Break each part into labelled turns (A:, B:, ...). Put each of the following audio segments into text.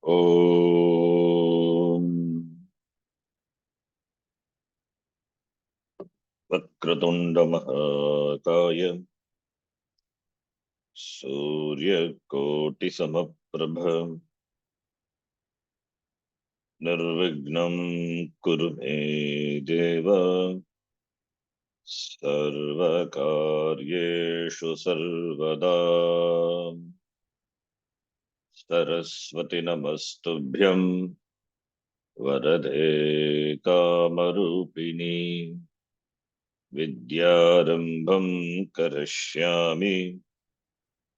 A: ॐ वक्रतुण्डमहाकाय सूर्यकोटिसमप्रभ निर्विघ्नं कुरु मे देव सर्वकार्येषु सर्वदा। सरस्वती नमस्तुभ्यं वरदे कामरूपिणी विद्यारम्भं करिष्यामि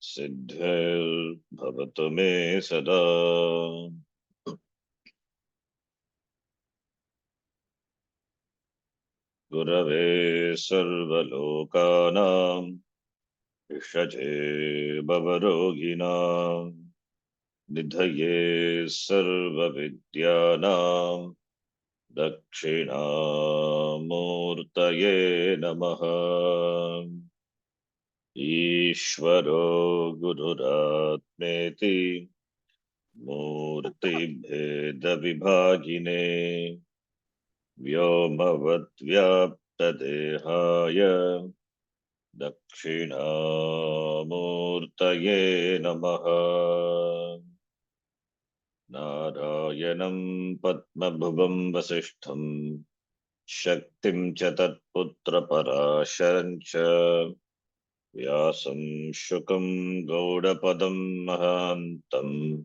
A: सिद्धिर्भवतु मे सदा। गुरवे सर्वलोकानां विषजे भवरोगिणां निधये सर्वविद्यानां दक्षिणामूर्तये नमः। ईश्वरो गुरुरात्मेति मूर्तिभेदविभागिने व्योमवद्व्याप्तदेहाय दक्षिणामूर्तये नमः। नारायणं पद्मभुवं वसिष्ठं शक्तिं च तत्पुत्रपराशरं च व्यासं शुकं गौडपदं महान्तम्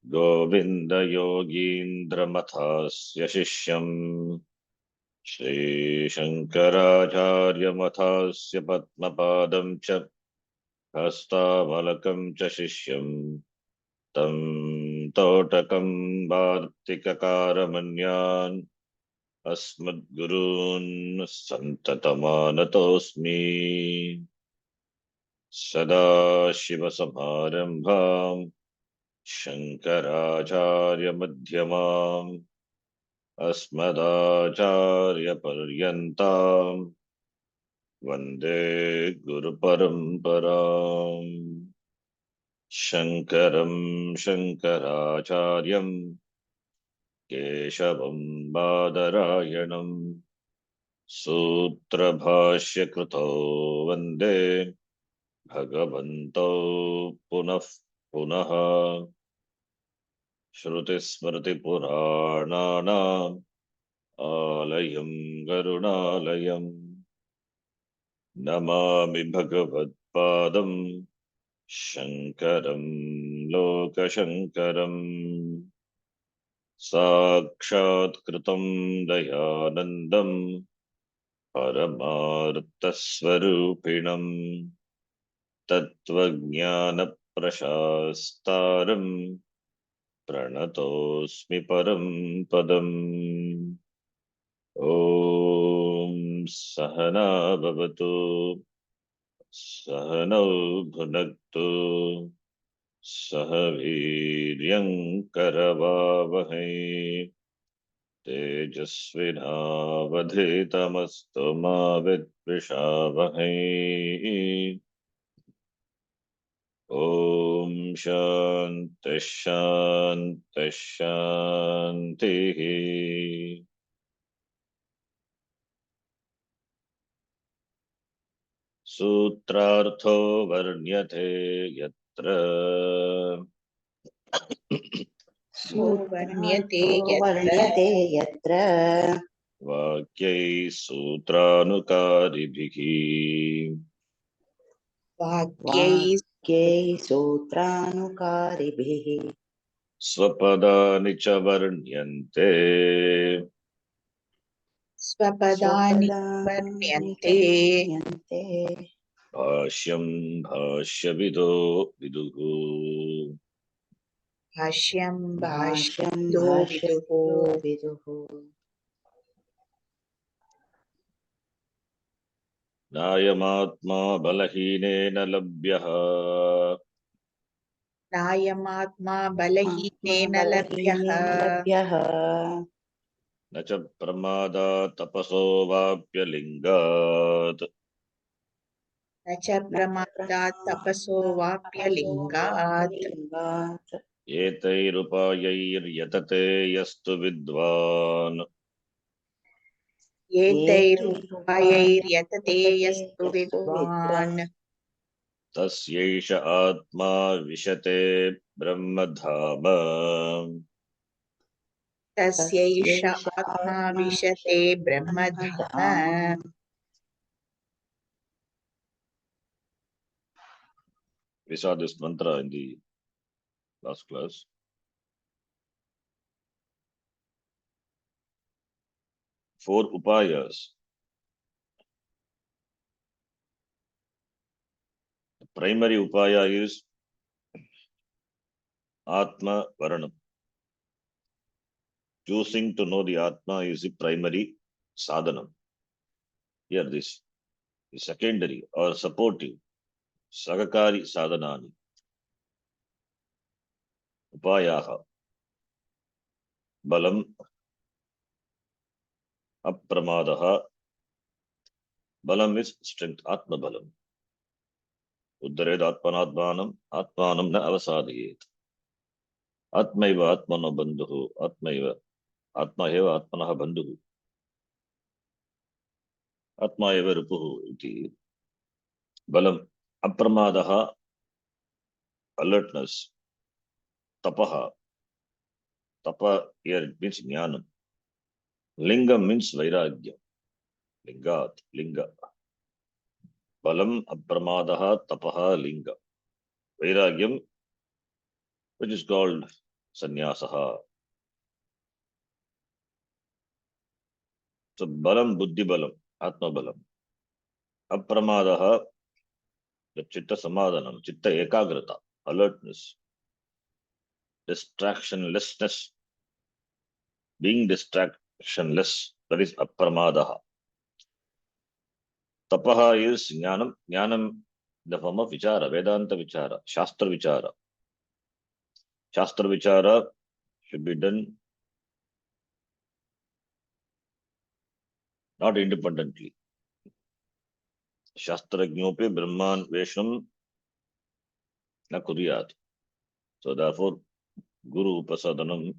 A: गोविन्दयोगीन्द्रमथास्य शिष्यम् श्रीशङ्कराचार्यमथास्य पद्मपादं च हस्तामलकं च शिष्यम् तं तोटकं वार्तिककारमन्यान् अस्मद्गुरून् सन्ततमानतोऽस्मि। सदाशिवसमारम्भां शङ्कराचार्यमध्यमाम् अस्मदाचार्यपर्यन्तां वन्दे गुरुपरम्पराम्। शङ्करं शङ्कराचार्यं केशवं बादरायणं सूत्रभाष्यकृतो वन्दे भगवन्तौ पुनः पुनः। श्रुतिस्मृतिपुराणानाम् आलयं करुणालयं नमामि भगवत्पादं शङ्करं लोकशङ्करम्। साक्षात्कृतं दयानन्दं परमार्थस्वरूपिणं तत्त्वज्ञानप्रशास्तारं प्रणतोऽस्मि परं पदम्। ॐ सहना भवतु सहनौ भुनक्तु सह वीर्यं करवावहै तेजस्विनावधीतमस्तु मा विद्विषावहै। ॐ शान्तिः शान्तिः शान्तिः। सूत्रार्थो वर्ण्यते यत्र
B: वर्ण्यते यत्र
A: वाक्यैः सूत्रानुकारिभिः
B: वाक्यैः सूत्रानुकारिभिः
A: स्वपदानि च वर्ण्यन्ते भाष्यं भाष्यविदो विदुः।
B: भाष्यं भाष्यविदो विदुः।
A: नायमात्मा बलहीनेन लभ्यः
B: नायमात्मा बलहीनेन लभ्यः
A: न च प्रमादात् तपसो वाप्यलिङ्गात्।
B: न च प्रमादात् तपसो वाप्यलिङ्गात्
A: एतैरुपायैर्यतते यस्तु विद्वान्
B: एतैरुपायैर्यतते यस्तु विद्वान्
A: तस्यैष आत्मा विशते ब्रह्मधाम
B: तस्यैष आत्मा विशते Brahmadham.
A: We saw this mantra in the last class. Four upayas. The primary upaya is Atma Varanam. Choosing to know the Atma is the primary sadhanam. Here this is secondary or supportive. Sagakari sadhanani. Upayaha. Balam Apramadaha. Balam is strength, Atma Balam. Uddared Atmanatmanam, Atmanam na avasadhiyet. Atmaiva Atmano Bandhuhu, Atmaiva Atma eva Atmanaha Bandhuhu. Atma eva Rupuhu iti. Balam Apramadaha, alertness. Tapaha. Tapa here it means jnanam. Lingam means vairagya. Lingat, linga. Balam Apramadaha Tapaha Linga. Vairagyam, which is called Sannyasaha. So Balam Buddhi Balam, Atma Balam. Apramadaha, the Chitta Samadhanam, Chitta Ekagrata, alertness, distractionlessness, being distractionless, that is Apramadaha. Tapaha is Jnanam, Jnanam in the form of Vichara, Vedanta Vichara, Shastra Vichara. Shastra Vichara should be done not independently. Shastrajñope Brahman Veshnam na Kuriyat. So therefore, Guru Upasadanam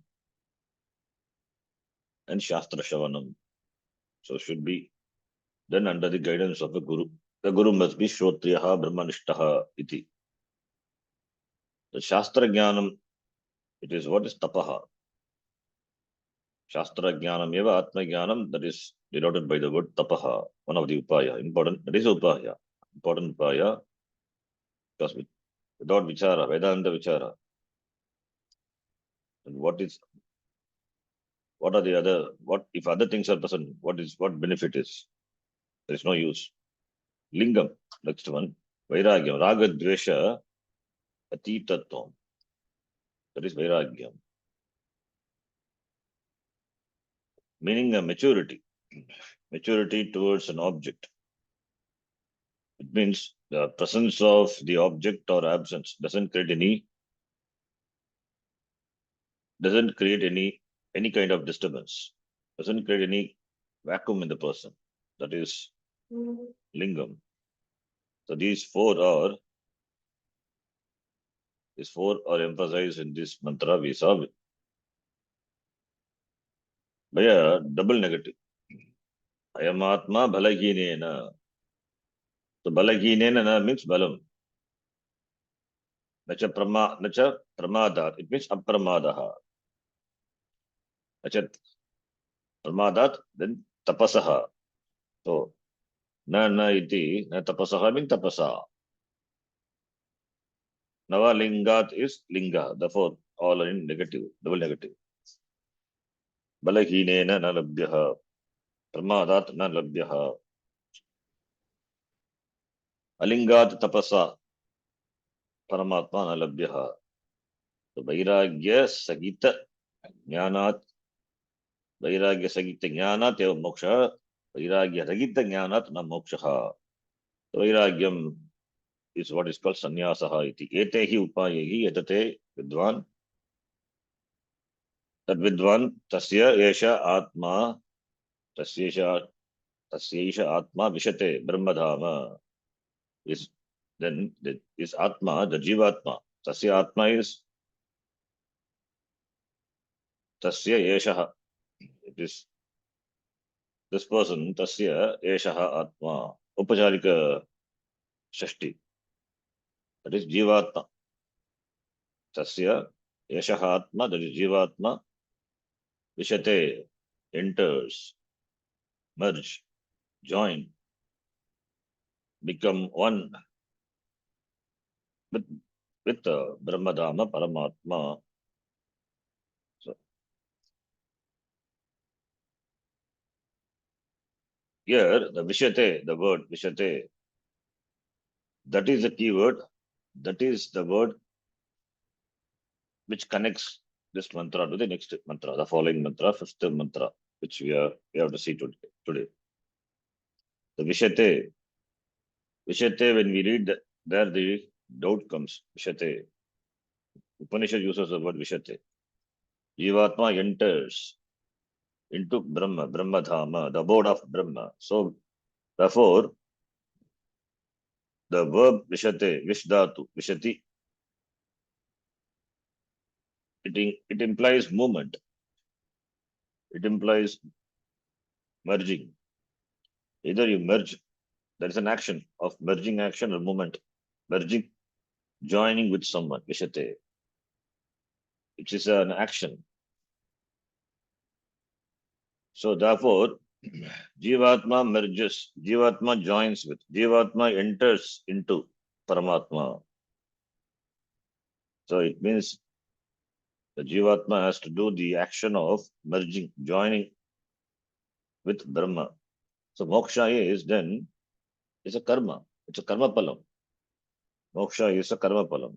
A: and Shastra Shavanam. So should be done under the guidance of a Guru. The Guru must be Shrotriyaha Brahmanishtaha iti. The Shastra Jnanam, it is what is Tapaha. Shastra Jnanam eva Atma Jnanam, that is denoted by the word Tapaha, one of the Upaya. Important, that is Upaya. Important Upaya, because without Vichara, Vedanta Vichara, and what are the other, what if other things are present, what benefit is? There is no use. Lingam, next one. Vairagyam, Raga Dvesha, Atitatvam. That is Vairagyam. Meaning a maturity. Maturity towards an object. It means the presence of the object or absence doesn't create any kind of disturbance. Doesn't create any vacuum in the person. That is Lingam. So these four are emphasized in this mantra we saw by a double negative. Ayamatma balahinena. So balahinena means balam. Nacha pramadat. It means apramadaha. Nacha pramadat, then tapasaha. So na iti, na tapasaha means tapasa. Nava lingat is linga. Therefore, all are in negative, double negative. Balahinena na labhyaha. Pramadat na labhyaha. Alingat tapasa. Paramatma na labhyaha. So vairagya sagita jnanat. Vairagya sagita jnanat eva moksha. Vairagya sagita jnanat na moksha. Vairagyam is what is called sannyasaha iti. Etehi upayehi etate vidwan. That vidwan tasya esha atma tasyesha atma vishate brahmadhama is then is atma, the jivatma. Tasya atma is Tasya Eshaha. It is this person, Tasya Eshaha Atma. Upacharika Shashti. That is Jivatma. Tasya Eshaha Atma, that is Jivatma. Vishate, enters, merge, join, become one with, with Brahmadama, Paramatma. So here, the Vishate, the word Vishate, that is the key word. That is the word which connects this mantra to the next mantra, the following mantra, fifth mantra, which we have to see today. The Vishate, Vishate, when we read there, the doubt comes. Vishate. Upanishad uses the word Vishate. Jivatma enters into Brahma, Brahmadhama, the abode of Brahma. So, therefore, the verb Vishate, Vishdhatu, Vishati, it implies movement. It implies merging. Either you merge, there is an action of merging action or movement. Merging, joining with someone, Vishate, which is an action. So therefore, Jivatma merges, Jivatma joins with, Jivatma enters into Paramatma. So it means the Jivatma has to do the action of merging, joining with Brahma. So moksha is then, it's a karma. It's a karma palam. Moksha is a karma palam.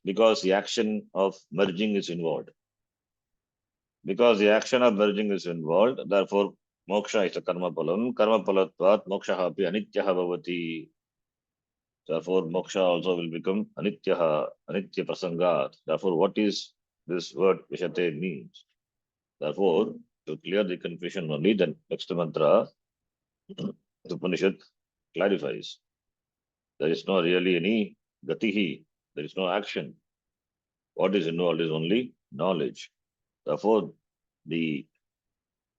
A: Because the action of merging is involved. Because the action of merging is involved, therefore moksha is a karma palam. Karma palatvat moksha api anityaha bhavati. Therefore moksha also will become anityaha, anitya prasangat. Therefore what is this word vishate means? Therefore, to clear the confusion only, then next mantra, the Upanishad clarifies. There is no really any gatihi, there is no action. What is involved is only knowledge. Therefore, the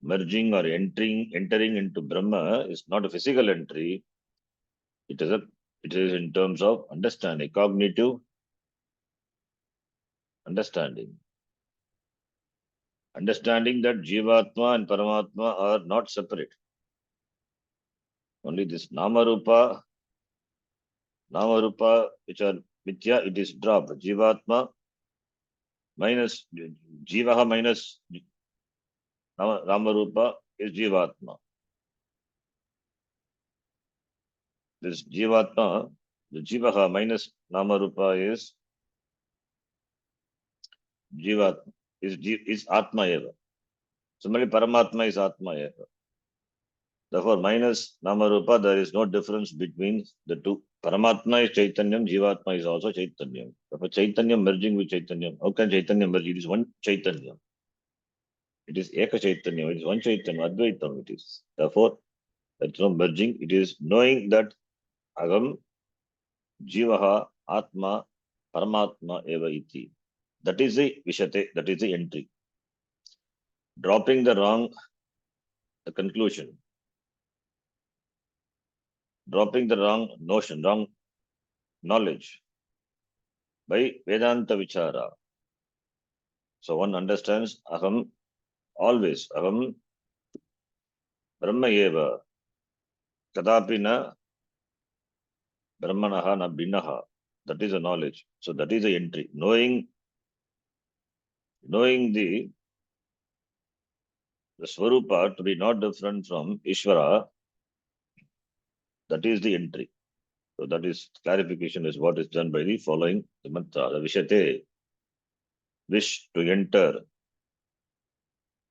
A: merging or entering into Brahma is not a physical entry. It is in terms of understanding, cognitive understanding. Understanding that Jivatma and Paramatma are not separate. Only this Nama Rupa, which are Mithya, it is dropped. Jivatma minus Jivaha minus Ramarupa is Jivatma. This Jivatma, the Jivaha minus Namarupa is Jivatma, is Atma Eva. Similarly, Paramatma is Atma Eva. Therefore, minus Namarupa, there is no difference between the two. Paramatma is Chaitanyam, Jivatma is also Chaitanyam. Therefore, Chaitanyam merging with Chaitanyam. How can Chaitanyam merge? It is one Chaitanyam. It is Eka Chaitanyam. It is one Chaitanyam. Advaitam it is. Therefore, there is no merging. It is knowing that Agam, Jivaha, Atma, Paramatma eva iti. That is the Vishate, that is the entry. Dropping the conclusion. Dropping the wrong notion, wrong knowledge by Vedanta Vichara. So one understands Aham always, Aham Brahma eva, Kadapi na Brahmanaha na Binaha. That is the knowledge. So that is the entry. Knowing the Swarupa to be not different from Ishvara, that is the entry. So that is clarification is what is done by the following the mantra, the Vishate, wish to enter.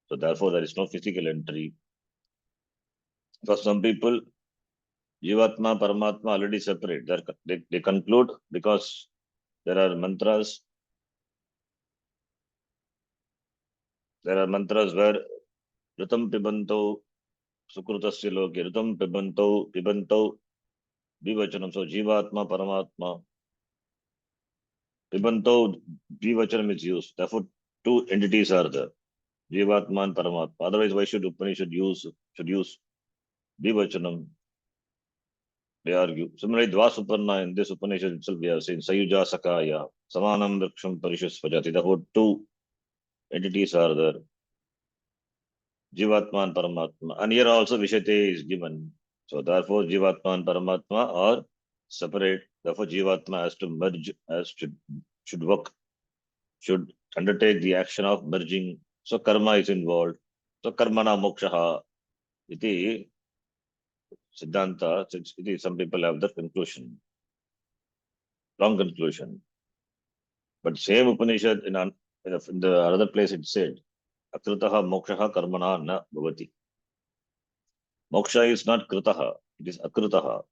A: So therefore there is no physical entry. For some people, Jivatma, Paramatma already separate. They conclude because there are mantras where Ritam Pibanto, Sukrutasya Loke, Ritam Pibanto, Vivachanam. So Jivatma, Paramatma, Pibanto, Vivachanam is used. Therefore, two entities are there. Jivatma and Paramatma. Otherwise, why should Upanishad should use Dvachanam? They argue. Similarly, Dvasuparna in this Upanishad itself, we have seen Sayuja Sakaya, Samanam Vriksham Parishasvajati. The whole two entities are there. Jivatma and Paramatma. And here also Vishate is given. So therefore, Jivatma and Paramatma are separate. Therefore, Jivatma has to merge, should work, should undertake the action of merging. So karma is involved. So karmana mokshaha iti siddhanta. Some people have that conclusion, wrong conclusion. But same Upanishad in the other place it said, akritaha mokshaha karmana na bhavati. Moksha is not kritaha, it is akritaha.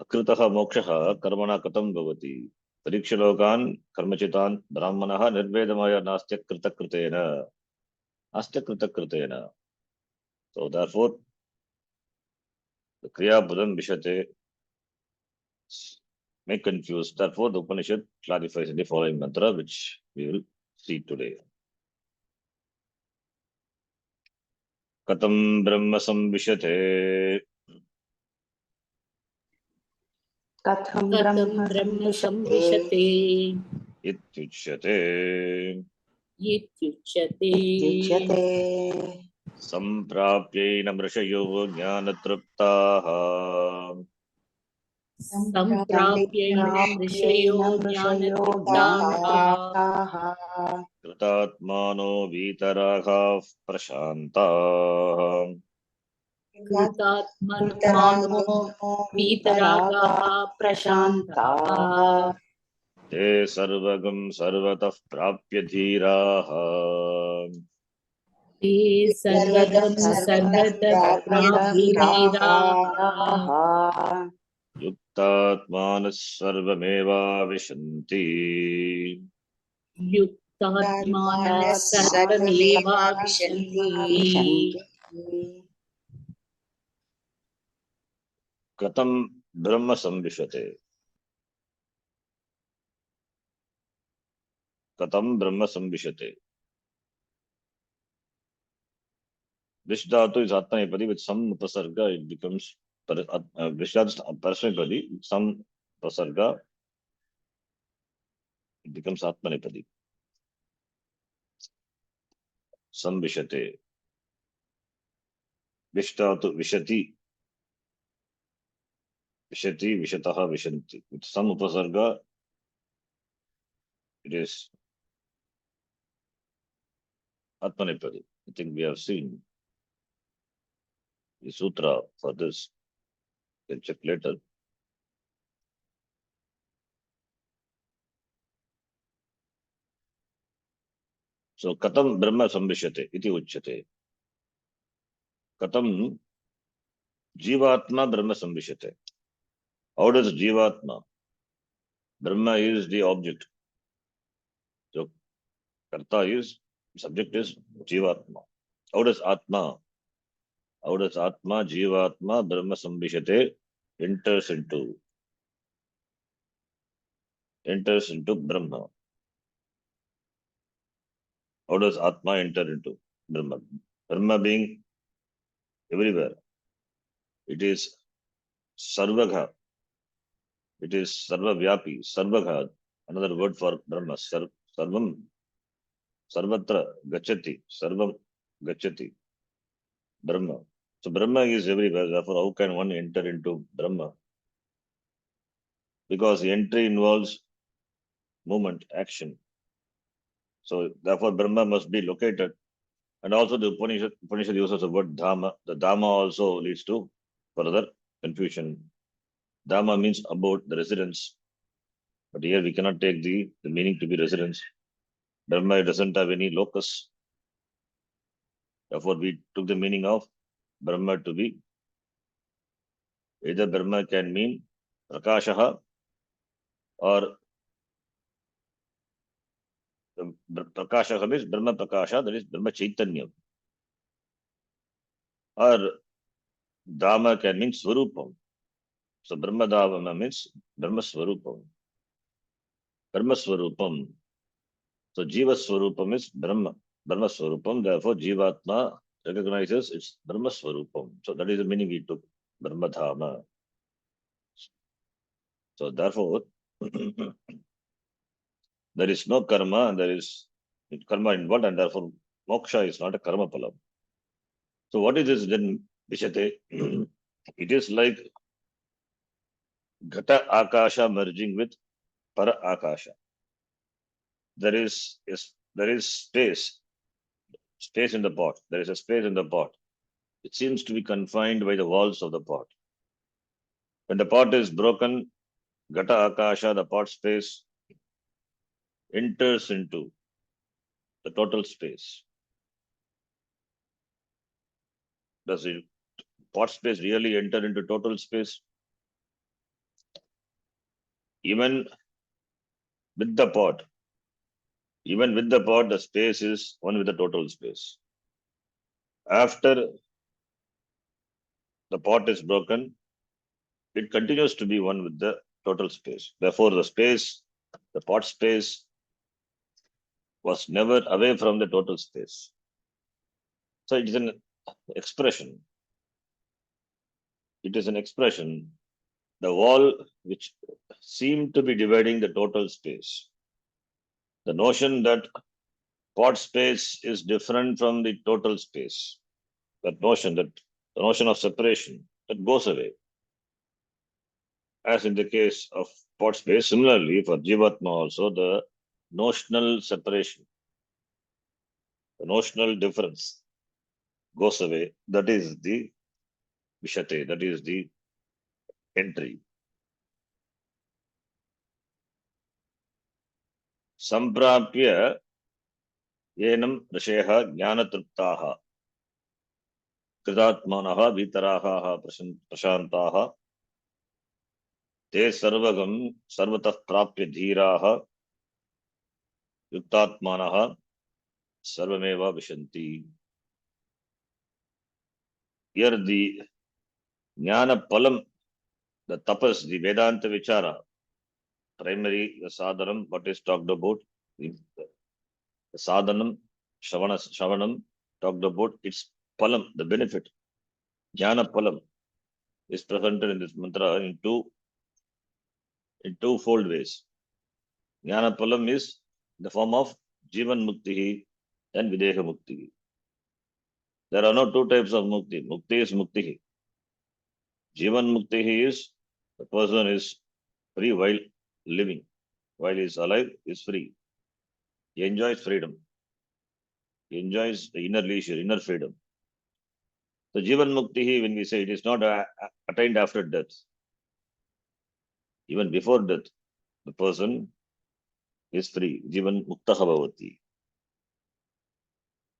A: Akritaha mokshaha karmana katam bhavati. Parikshalokan karmachitan brahmanaha nirvedamaya nastya kritakritena. Nastya kritakritena. So therefore, the kriya budam vishate may confuse. Therefore, the Upanishad clarifies in the following mantra, which we will see today. Katam brahma samvishate
C: कथं
D: Brahma
C: Brahma
D: संविशते
A: ityuchyate
D: इत्युच्यते
C: इत्युच्यते
A: सम्प्राप्येन मृषयो ज्ञानतृप्ताः
D: सम्प्राप्यैनं ऋषयो ज्ञानतृप्ताः
A: कृतात्मानो वीतरागाः प्रशान्ताः
D: कृतात्मनो वीतरागाः प्रशान्ताः
A: ते सर्वगं सर्वतः प्राप्य धीराः
D: ते सर्वगं सर्वतः प्राप्य धीराः
A: युक्तात्मानः सर्वमेवाविशन्ति
D: युक्तात्मानः सर्वमेवाविशन्ति
A: कथं ब्रह्म संविशते कथं ब्रह्म संविशते Vish dhatu is Atmanepadi with some upasarga, it becomes Vish dhatu is Parasmepadi, with some upasarga, it becomes Atmanepadi. Samvishate. Vish dhatu Vishati. Vishati, Vishataha, Vishanti. With some upasarga, it is Atmanepadi. I think we have seen the sutra for this. You can check later. So, Katam Brahma Samvishate, iti uchyate. Katam Jivatma Brahma Samvishate. How does Jivatma? Brahma is the object. So, Karta is, subject is Jivatma. How does Atma, Jivatma, Brahma Sambhishate enters into Brahma? How does Atma enter into Brahma? Brahma being everywhere. It is Sarvagha. It is Sarvavyapi, Sarvagha. Another word for Brahma. Sarvam, Sarvatra, Gachati, Sarvam, Gachati. Brahma. So Brahma is everywhere. Therefore, how can one enter into Brahma? Because the entry involves movement, action. So therefore, Brahma must be located. And also the Upanishad uses the word Dhamma. The Dhamma also leads to further confusion. Dhamma means about the residence. But here we cannot take the meaning to be residence. Brahma doesn't have any locus. Therefore, we took the meaning of Brahma to be either Brahma can mean Prakashaha or Prakashaha means Brahma Prakasha, that is Brahma Chaitanya. Or Dhamma can mean Swarupam. So Brahma Dhamma means Brahma Swarupam. Brahma Swarupam. So Jiva Swarupam is Brahma. Brahma Swarupam. Therefore, Jivatma recognizes its Brahma Swarupam. So that is the meaning he took, Brahma Dhama. So therefore, there is no karma and there is karma involved, and therefore moksha is not a karma palam. So what is this then, Vishate? It is like Ghata Akasha merging with Para Akasha. There is space in the pot. There is a space in the pot. It seems to be confined by the walls of the pot. When the pot is broken, Ghata Akasha, the pot space, enters into the total space. Does the pot space really enter into total space? Even with the pot, the space is one with the total space. After the pot is broken, it continues to be one with the total space. Therefore, the pot space was never away from the total space. So it is an expression. It is an expression. The wall which seemed to be dividing the total space. The notion that pot space is different from the total space. The notion of separation, that goes away. As in the case of pot space, similarly for Jivatma also, the notional separation, the notional difference goes away. That is the Vishate, that is the entry. Samprapya yenam risheha jnanatruptaha kritatmanaha vitaraha prashantaha te sarvagam sarvatah prapya dhiraha yuktatmanaha sarvameva vishanti. Here the jnana palam, the tapas, the Vedanta vichara, primary, the sadhanam, what is talked about, the sadhanam, shavanam, talked about its palam, the benefit. Jnana palam is presented in this mantra in twofold ways. Jnana palam is the form of Jivan Muktihi and Videha Muktihi. There are no two types of Mukti. Mukti is Muktihi. Jivan Muktihi is the person is free while living. While he is alive, he is free. He enjoys freedom. He enjoys the inner leisure, inner freedom. So Jivan Muktihi, when we say it is not attained after death. Even before death, the person is free. Jivan Muktaha Bhavati.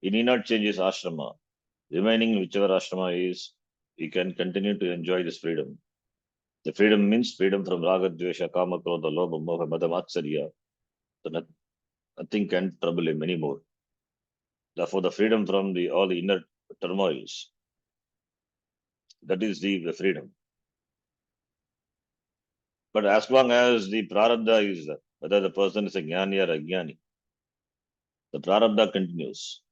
A: He need not change his ashrama. Remaining in whichever ashrama is, he can continue to enjoy this freedom. The freedom means freedom from Raga, Dvesha, Kama, Krodha, Lobha, Moha, Mada, Matsarya. So nothing can trouble him anymore. Therefore, the freedom from all the inner turmoils, that is the freedom. But as long as the prarabdha is, whether the person is a jnani or a jnani, the prarabdha continues.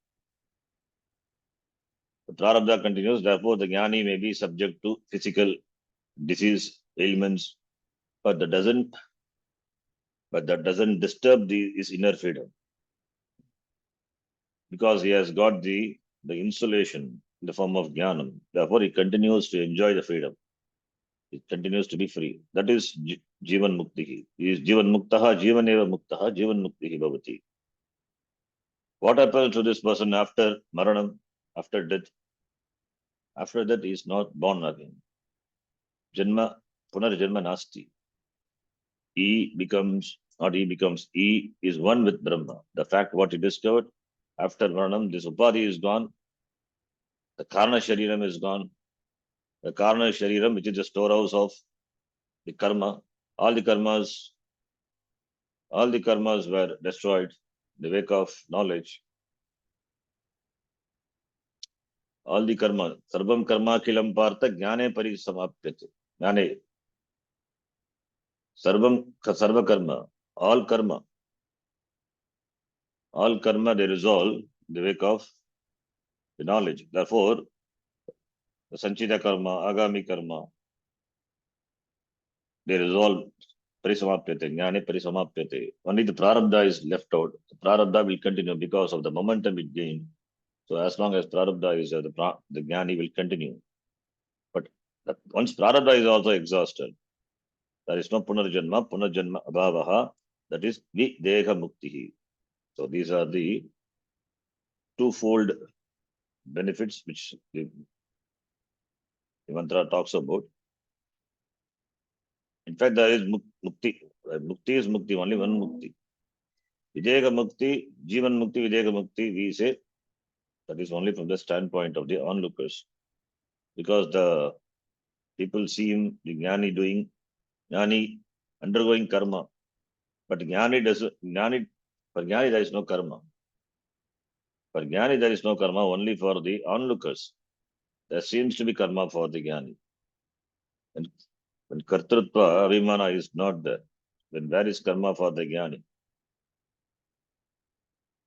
A: The prarabdha continues, therefore the jnani may be subject to physical disease, ailments, but that doesn't disturb his inner freedom. Because he has got the insulation in the form of jnanam. Therefore, he continues to enjoy the freedom. He continues to be free. That is Jivan Muktihi. He is Jivan Muktaha, Jivan Eva Muktaha, Jivan Muktihi Bhavati. What happens to this person after Maranam, after death? After that, he is not born again. Janma, Punarjanma Nasti. He is one with Brahma. The fact what he discovered, after Maranam, this Upadhi is gone, the Karna Shariram is gone. The Karna Shariram, which is the storehouse of the karma, all the karmas were destroyed in the wake of knowledge. All the karma, sarvam karma kilam partha jnane parisamapyate. Jnane. Sarva karma, all karma, they resolve the wake of the knowledge. Therefore, the Sanchita karma, Agami karma, they resolve Parisamapyate, Jnane Parisamapyate. Only the Prarabdha is left out. The Prarabdha will continue because of the momentum it gained. So as long as Prarabdha is there, the Jnani will continue. But once Prarabdha is also exhausted, there is no Punarjanma, Punarjanma Abhavaha, that is Videha Muktihi. So these are the twofold benefits which the mantra talks about. In fact, there is Mukti. Mukti is Mukti, only one Mukti. Videga Mukti, Jivan Mukti, Videga Mukti, we say that is only from the standpoint of the onlookers. Because the people see him, the Jnani doing, Jnani undergoing karma. But Jnani doesn't, for Jnani there is no karma. For Jnani there is no karma, only for the onlookers. There seems to be karma for the Jnani. And when Kartrutva, Abhimana is not there, then where is karma for the Jnani?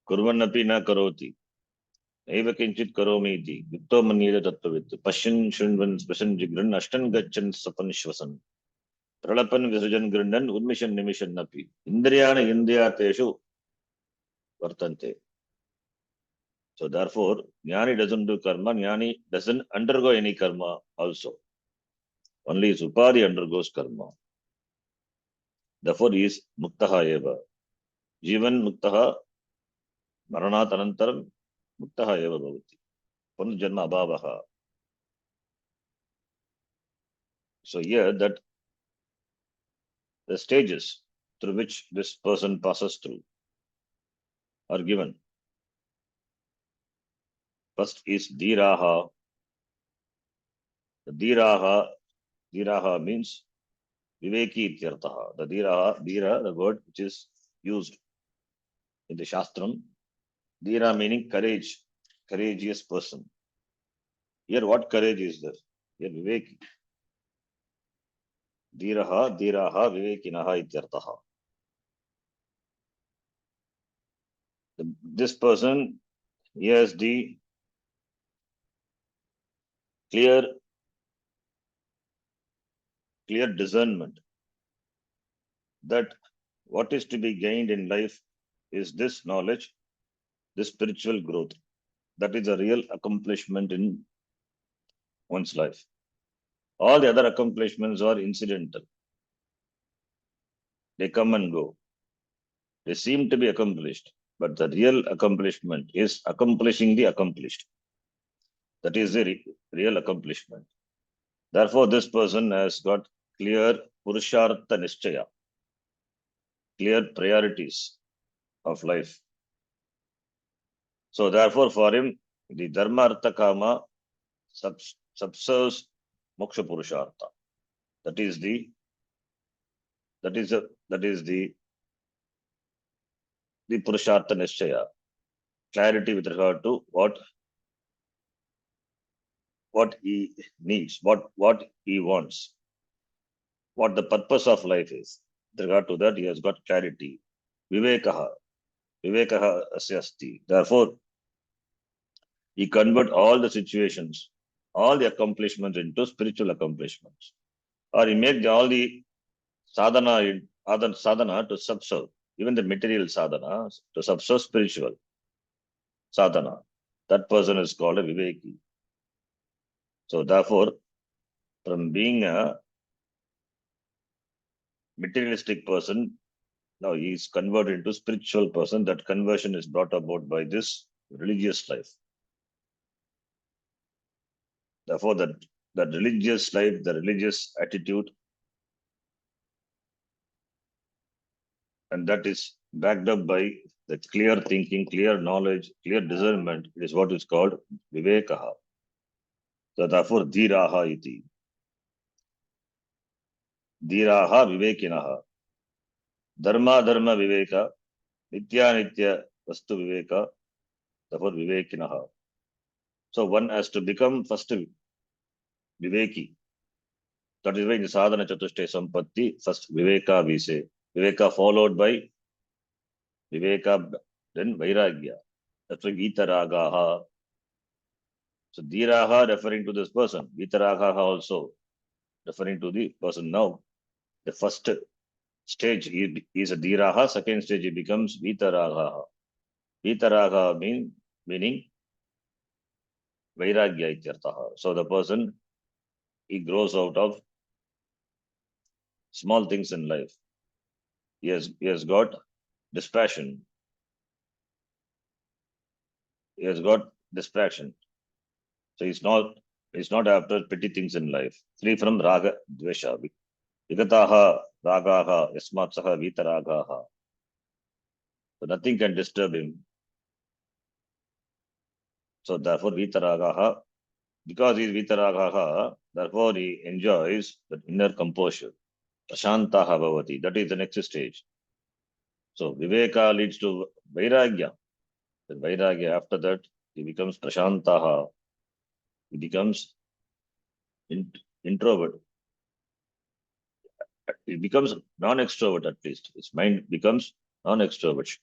A: Kurvanapi na karoti. Eva kinchit karomi iti. Yukto manyeda tattvavitt. Pashin shunvan spasan jigran. Ashtan gachan sapan shvasan. Pralapan visajan grandan. Udmishan nimishan napi. Indriyana indriyateshu vartante. So therefore, Jnani doesn't do karma. Jnani doesn't undergo any karma also. Only his upadhi undergoes karma. Therefore, he is muktaha eva. Jivan muktaha maranat anantaram muktaha eva bhavati. Punarjanma abhavaha. So here that the stages through which this person passes through are given. First is Dhiraha. The Dhiraha means Viveki Ityartaha. The Dhira, the word which is used in the Shastram. Dhira meaning courage, courageous person. Here what courage is there? Here Viveki. Dhiraha Vivekinaha Ityartaha. This person, he has the clear discernment that what is to be gained in life is this knowledge, this spiritual growth. That is a real accomplishment in one's life. All the other accomplishments are incidental. They come and go. They seem to be accomplished, but the real accomplishment is accomplishing the accomplished. That is the real accomplishment. Therefore, this person has got clear Purushartha Nishchaya, clear priorities of life. So therefore, for him, the Dharma Artha Kama subserves Moksha Purushartha. That is the Purushartha Nishchaya. Clarity with regard to what he needs, what he wants, what the purpose of life is. With regard to that, he has got clarity. Vivekaha asya asti. Therefore, he converts all the situations, all the accomplishments into spiritual accomplishments. Or he makes all the sadhana to subserve, even the material sadhana to subserve spiritual sadhana. That person is called a Viveki. So therefore, from being a materialistic person, now he is converted into spiritual person. That conversion is brought about by this religious life. Therefore, that religious life, the religious attitude, and that is backed up by the clear thinking, clear knowledge, clear discernment, it is what is called Vivekaha. So therefore, Dhiraha iti. Dhiraha Vivekinaha. Dharma Viveka. Nitya Vastu Viveka. Therefore, Vivekinaha. So one has to become first Viveki. That is why in the Sadhana Chatushtaya Sampatti, first Viveka we say. Viveka followed by Viveka, then Vairagya. That's why Vitaragaha. So Dhiraha referring to this person. Vitaragaha also referring to the person. Now, the first stage he is a Dhiraha, second stage he becomes Vitaragaha. Vitaragaha meaning Vairagya ityartaha. So the person, he grows out of small things in life. He has got dispassion. He has got distraction. So he's not after petty things in life. Free from raga, dvesha. Vigataha, ragaha, yasmatsaha, vitaragaha. So nothing can disturb him. So therefore, vitaragaha, because he is vitaragaha, therefore he enjoys the inner composure. Prashantaha bhavati. That is the next stage. So viveka leads to vairagya. Then vairagya, after that, he becomes prashantaha. He becomes introvert. He becomes non-extrovert at least. His mind becomes non-extrovert.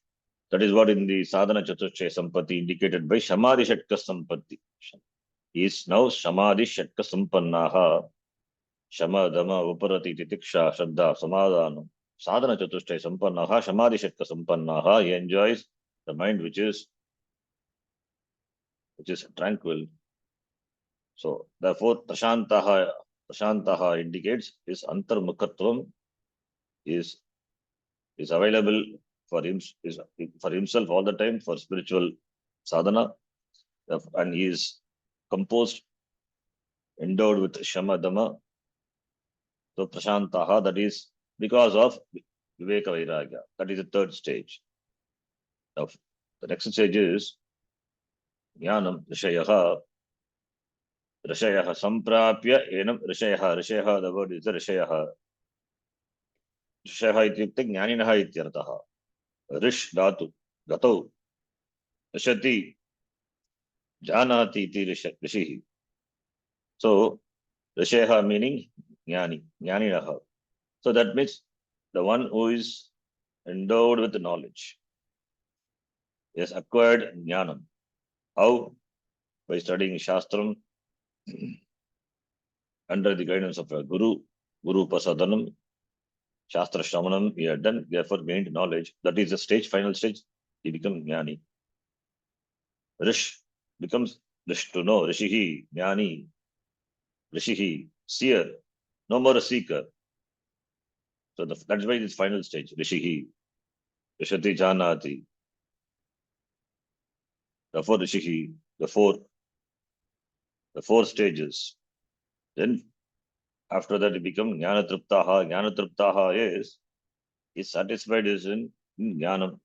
A: That is what in the sadhana chaturshaya sampatti indicated by samadhi shatka sampatti. He is now samadhi shatka sampannaha. Shama, dama, uparati, titiksha, shraddha, samadhanam. Sadhana chaturshaya sampannaha, samadhi shatka sampannaha. He enjoys the mind which is tranquil. So therefore, prashantaha indicates his antarmukhatvam is available for him, for himself all the time for spiritual sadhana, and he is composed, endowed with shama dama. So prashantaha, that is because of viveka vairagya. That is the third stage. Now, the next stage is jnanam rishayaha. Rishayaha samprapya enam rishayaha. Rishayaha, the word is the rishayaha. Rishayaha ityukte jnaninaha ityartaha. Rish dhatu, gatau, rishati, janati iti rishihi. So rishayaha meaning jnani, jnaninaha. So that means the one who is endowed with knowledge. He has acquired jnanam. How? By studying Shastram under the guidance of a Guru Pasadanam, Shastra Shramanam, he had done, therefore gained knowledge. That is the stage, final stage, he becomes Jnani. Rish becomes Rish to know, Rishihi, Jnani, Rishihi, seer, no more a seeker. So that's why this final stage, Rishihi, Rishati Janati. Therefore, Rishihi, the four stages. Then after that, it becomes Jnana Triptaha. Jnana Triptaha is satisfied is in Jnanam.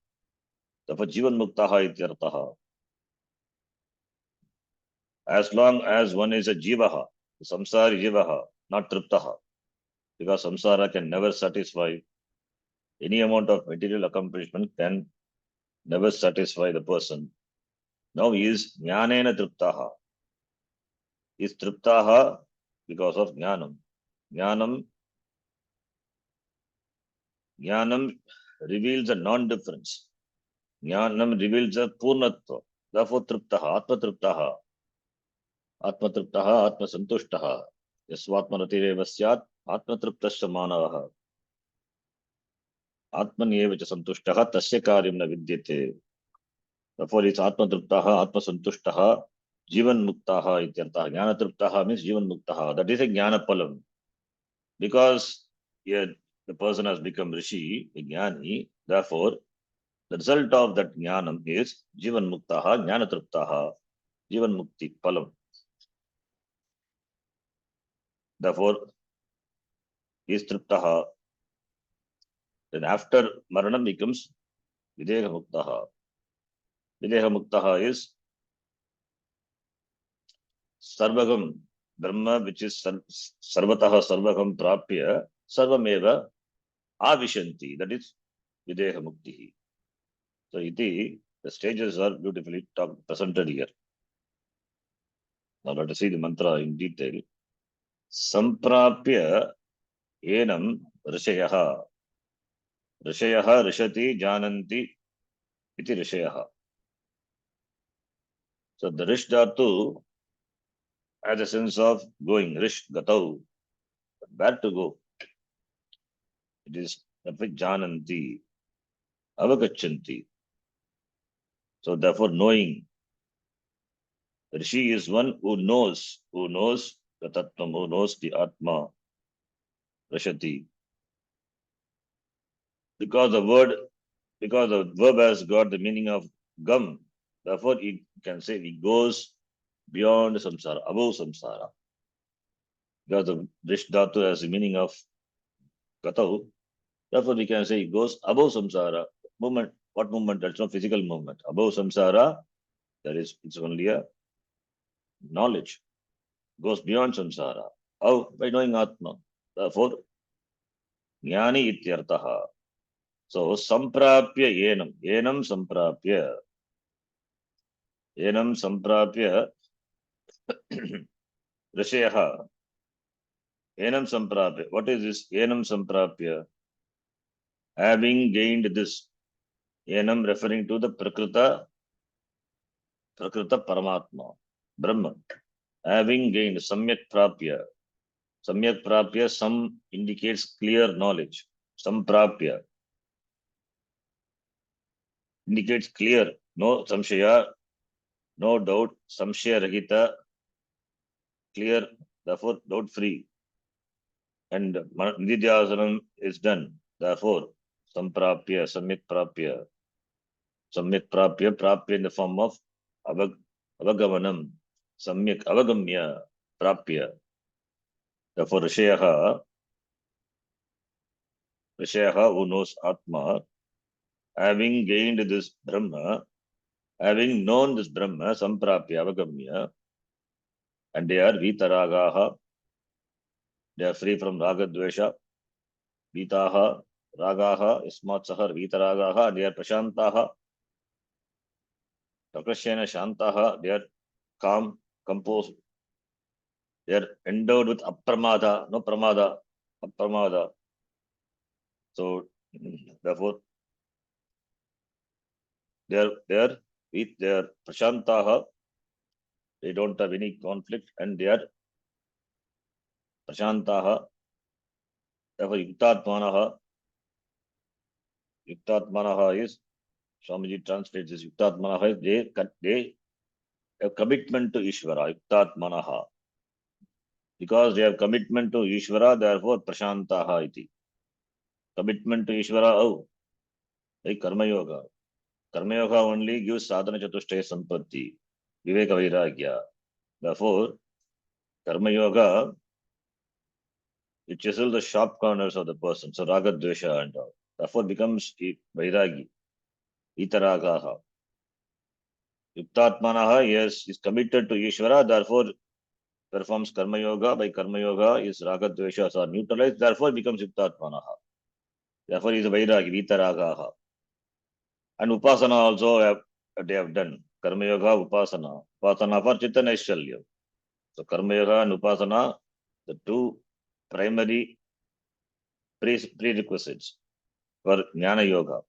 A: Therefore, Jivan Muktaha ityartaha. As long as one is a Jivaha, Samsari Jivaha, not Triptaha, because Samsara can never satisfy. Any amount of material accomplishment can never satisfy the person. Now he is Jnanena Triptaha. He is Triptaha because of Jnanam. Jnanam reveals a non-difference. Jnanam reveals a Purnatva. Therefore, Triptaha, Atma Triptaha. Atma Triptaha, Atma Santushtaha. Yasvatmanatireva syat, Atma Triptasya manavaha. Atmanyeva cha santushtaha, tasya karyam na vidyate. Therefore, it's Atma Triptaha, Atma Santushtaha, Jivan Muktaha ityartaha. Jnana Triptaha means Jivan Muktaha. That is a Jnana Palam. Because here the person has become Rishi, a Jnani, therefore, the result of that Jnanam is Jivan Muktaha, Jnana Triptaha, Jivan Mukti Palam. Therefore, he is Triptaha. Then after Maranam becomes Videha Muktaha. Videha Muktaha is Sarvagam, Brahma, which is Sarvataha Sarvagam Prapya, Sarvameva Avishanti. That is Videha Mukti. So, the stages are beautifully presented here. Now, let us see the mantra in detail. Samprapya enam rishayaha. Rishayaha rishati jananti iti rishayaha. So the Rish Dhatu has a sense of going, Rish Gatau, where to go. It is Jananti, Avagachanti. So therefore knowing, Rishi is one who knows the Tattvam, who knows the Atma, Rashati. Because the verb has got the meaning of gum, therefore it can say it goes beyond samsara, above samsara. Because the Rish Dhatu has the meaning of Gatau, therefore we can say it goes above samsara. Movement, what movement? That's not physical movement. Above samsara, it's only a knowledge. Goes beyond samsara. How? By knowing Atma. Therefore, Jnani ityartaha. So, samprapya yenam samprapya, rishayaha, yenam samprapya. What is this? Yenam samprapya. Having gained this, yenam referring to the prakrita paramatma, Brahman. Having gained samyak prapya, sam indicates clear knowledge. Samprapya indicates clear, no samshaya, no doubt, samshaya rahita, clear, therefore doubt free. And nididhyasanam is done. Therefore, samprapya, samyak prapya in the form of avagamanam, samyak avagamya, prapya. Therefore, rishayaha who knows Atma, having gained this Brahma, having known this Brahma, samprapya, avagamya, and they are vitaragaha, they are free from ragadvesha, vitaha, ragaha, ismat sahar, vitaragaha, they are prashantaha, prakrashena shantaha, they are calm, composed, they are endowed with apramada, no pramada, apramada. So, therefore, they are prashantaha, they don't have any conflict, and they are prashantaha, therefore, yuktatmanaha is, Swamiji translates this, yuktatmanaha is, they have commitment to Ishvara, yuktatmanaha. Because they have commitment to Ishvara, therefore, prashantaha iti. Commitment to Ishvara, oh, like Karma Yoga. Karma Yoga only gives sadhana chatushtaya sampatti, viveka vairagya. Therefore, Karma Yoga, it chisels the sharp corners of the person, so raga, dvesha and all. Therefore, becomes vairagi, itaragaha. Yuktatmanaha, yes, is committed to Ishvara, therefore performs Karma Yoga. By Karma Yoga, his raga, dveshas are neutralized, therefore becomes Yuktatmanaha. Therefore, he is a vairagi, vitaragaha. And upasana also they have done. Karma Yoga, upasana. Upasana for Chitta Naishalya. So Karma Yoga and upasana, the two primary prerequisites for Jnana Yoga.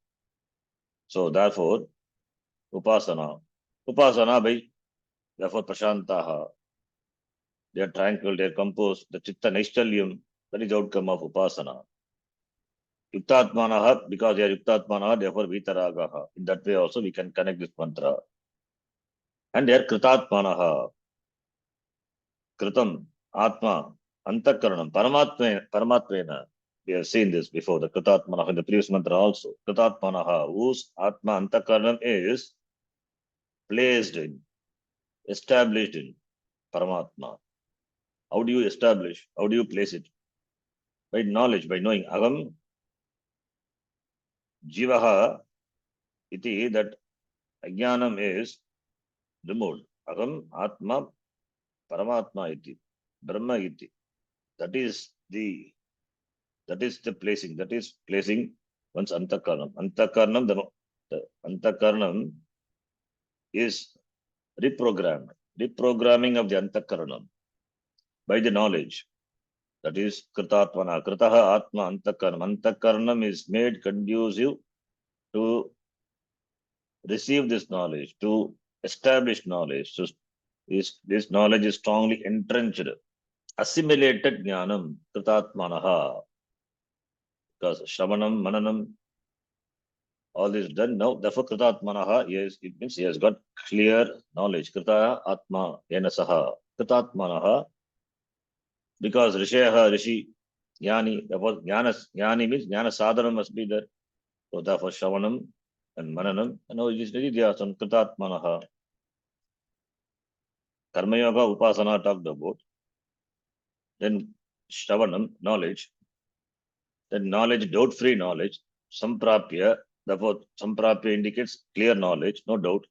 A: So therefore, upasana by, therefore prashantaha. They are tranquil, they are composed. The Chitta Naishalyam, that is the outcome of upasana. Yuktatmanaha, because they are Yuktatmanaha, therefore vitaragaha. In that way also we can connect this mantra. And they are Kritatmanaha. Kritam, Atma, Antakaranam, Paramatmena. We have seen this before, the Kritatmanaha in the previous mantra also. Kritatmanaha, whose Atma Antakaranam is placed in, established in Paramatma. How do you establish? How do you place it? By knowledge, by knowing. Agam Jivaha iti, that Ajnanam is removed. Agam Atma Paramatma iti, Brahma iti. That is the placing. That is placing one's Antakaranam. Antakaranam, the Antakaranam is reprogramming of the Antakaranam by the knowledge. That is Kritatmana. Kritaha Atma Antakaranam. Antakaranam is made conducive to receive this knowledge, to established knowledge. So this knowledge is strongly entrenched, assimilated jnanam, kritatmanaha, because Shravanam, Mananam, all this done now. Therefore, kritatmanaha, yes, it means he has got clear knowledge. Krita atma yenasaha, kritatmanaha, because Rishayaha, Rishi, Jnani, therefore Jnani means Jnana sadhana must be there. So therefore Shravanam and Mananam, and now it is Nididhyasam, Kritatmanaha. Karma Yoga Upasana talked about. Then Shravanam, knowledge. Then knowledge, doubt-free knowledge. Samprapya, therefore Samprapya indicates clear knowledge, no doubt.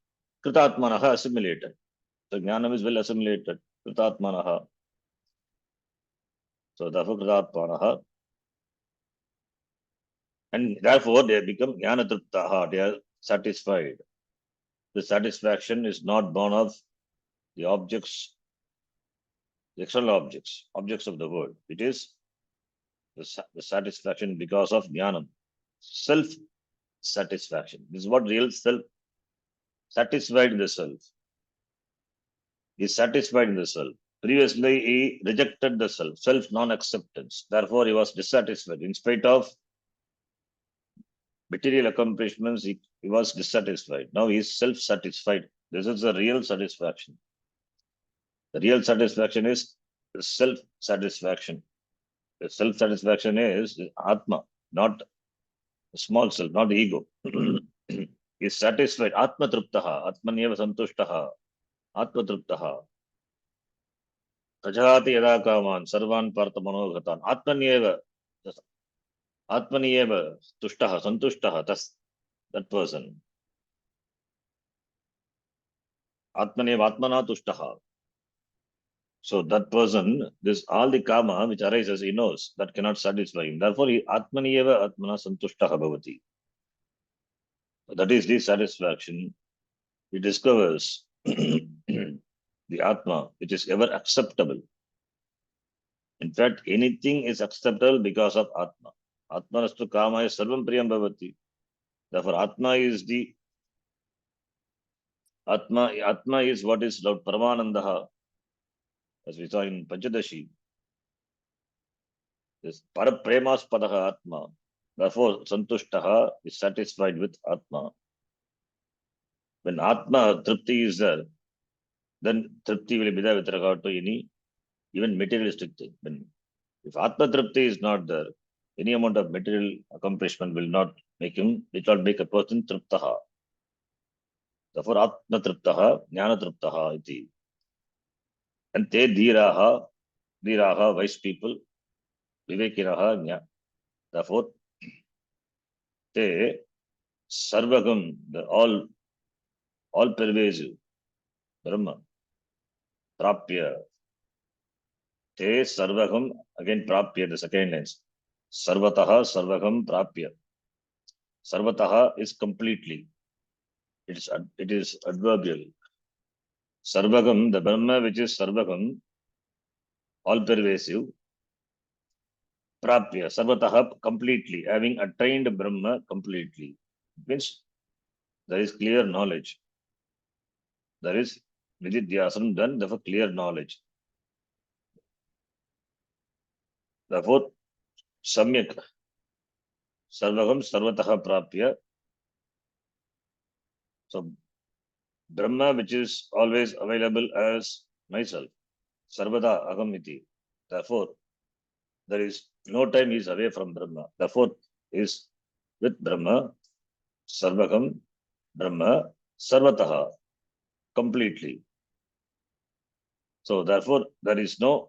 A: Kritatmanaha, assimilated. So Jnanam is well assimilated. Kritatmanaha. So therefore Kritatmanaha. And therefore they become Jnanatruptaha, they are satisfied. The satisfaction is not born of the objects, the external objects of the world. It is the satisfaction because of jnanam, self-satisfaction. This is what real self, satisfied in the self. He is satisfied in the self. Previously, he rejected the self, self-non-acceptance. Therefore, he was dissatisfied. In spite of material accomplishments, he was dissatisfied. Now he is self-satisfied. This is the real satisfaction. The real satisfaction is self-satisfaction. The self-satisfaction is Atma, not small self, not the ego. Is satisfied. Atma truptaha, Atmanyeva santushtaha, Atma truptaha. Tajati yada kaman, sarvan partha manoghatan. Atmanyeva tushtaha, santushtaha, that person. Atmanyeva atmana tushtaha. So that person, this all the karma which arises, he knows that cannot satisfy him. Therefore, he Atmaniyeva Atmana Santushtaha Bhavati. That is the satisfaction. He discovers the Atma, which is ever acceptable. In fact, anything is acceptable because of Atma. Atmanastu Kama is Sarvam Priyam Bhavati. Therefore, Atma is the Atma is what is Lord Paramanandaha, as we saw in Panchadashi. This Parapremaspadaha Atma. Therefore, Santushtaha is satisfied with Atma. When Atma Tripti is there, then Tripti will be there with regard to any even materialistic thing. If Atma Tripti is not there, any amount of material accomplishment will not make a person Triptaha. Therefore, Atma Triptaha, Jnana Triptaha iti. And te Dhiraha, wise people, Vivekiraha, therefore, te Sarvagam, the all pervasive, Brahma, Prapya, te Sarvagam, again Prapya, the second lines. Sarvataha, Sarvagam, Prapya. Sarvataha is completely. It is adverbial. Sarvagam, the Brahma which is Sarvagam, all pervasive. Prapya, Sarvataha, completely, having attained Brahma completely. It means there is clear knowledge. There is Nididhyasam done, therefore clear knowledge. Therefore, Samyak, Sarvagam, Sarvataha, Prapya. So, Brahma which is always available as myself. Sarvada Agamiti. Therefore, there is no time he is away from Brahma. Therefore, is with Brahma, Sarvagam, Brahma, Sarvataha, completely. So therefore, there is no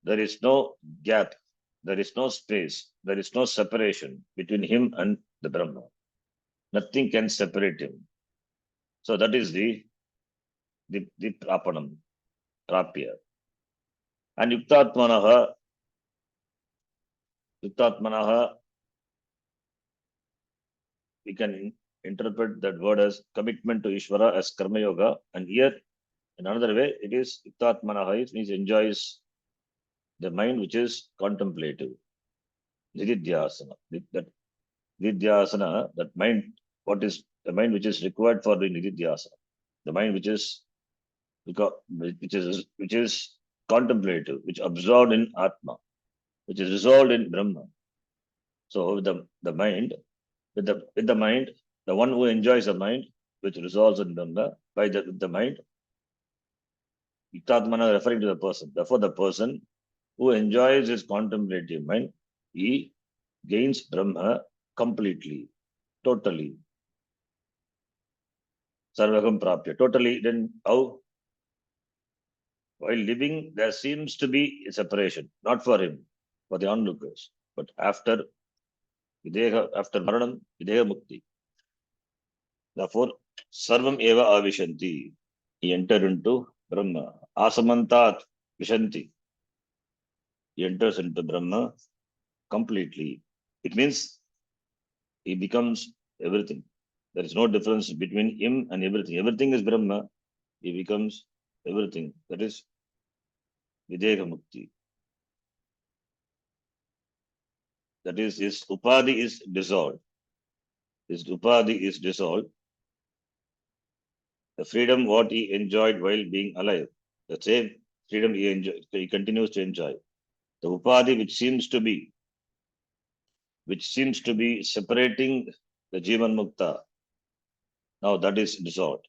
A: there is no gap, there is no space, there is no separation between him and the Brahma. Nothing can separate him. So that is the Prapanam, Prapya. And Yuktatmanaha, we can interpret that word as commitment to Ishvara as Karma Yoga. And here, in another way, it is Yuktatmanaha, it means enjoys the mind which is contemplative. Nididhyasana. Nididhyasana, that mind, what is the mind which is required for doing Nididhyasana? The mind which is contemplative, which absorbed in Atma, which is resolved in Brahma. So the mind, with the mind, the one who enjoys the mind, which resolves in Brahma, with the mind, Itatmana referring to the person. Therefore, the person who enjoys his contemplative mind, he gains Brahma completely, totally. Sarvagam Prapya. Totally, then how? While living, there seems to be a separation, not for him, for the onlookers. But after Maranam, Videha Mukti. Therefore, Sarvam Eva Avishanti. He entered into Brahma. Asamantat Vishanti. He enters into Brahma completely. It means he becomes everything. There is no difference between him and everything. Everything is Brahma. He becomes everything. That is Videha Mukti. That is, his upadhi is dissolved. His upadhi is dissolved. The freedom what he enjoyed while being alive, the same freedom he continues to enjoy. The upadhi which seems to be separating the Jivan Mukta, now that is dissolved.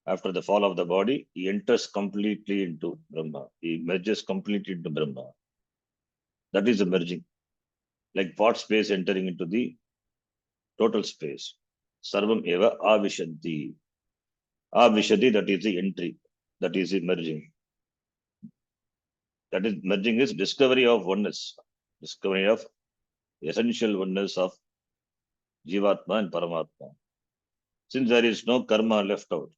A: After the fall of the body, he enters completely into Brahma. He merges completely into Brahma. That is the merging. Like pot space entering into the total space. Sarvam eva avishanti. Avishati, that is the entry. That is the merging. That is merging is discovery of oneness. Discovery of essential oneness of Jivatma and Paramatma. Since there is no karma left out,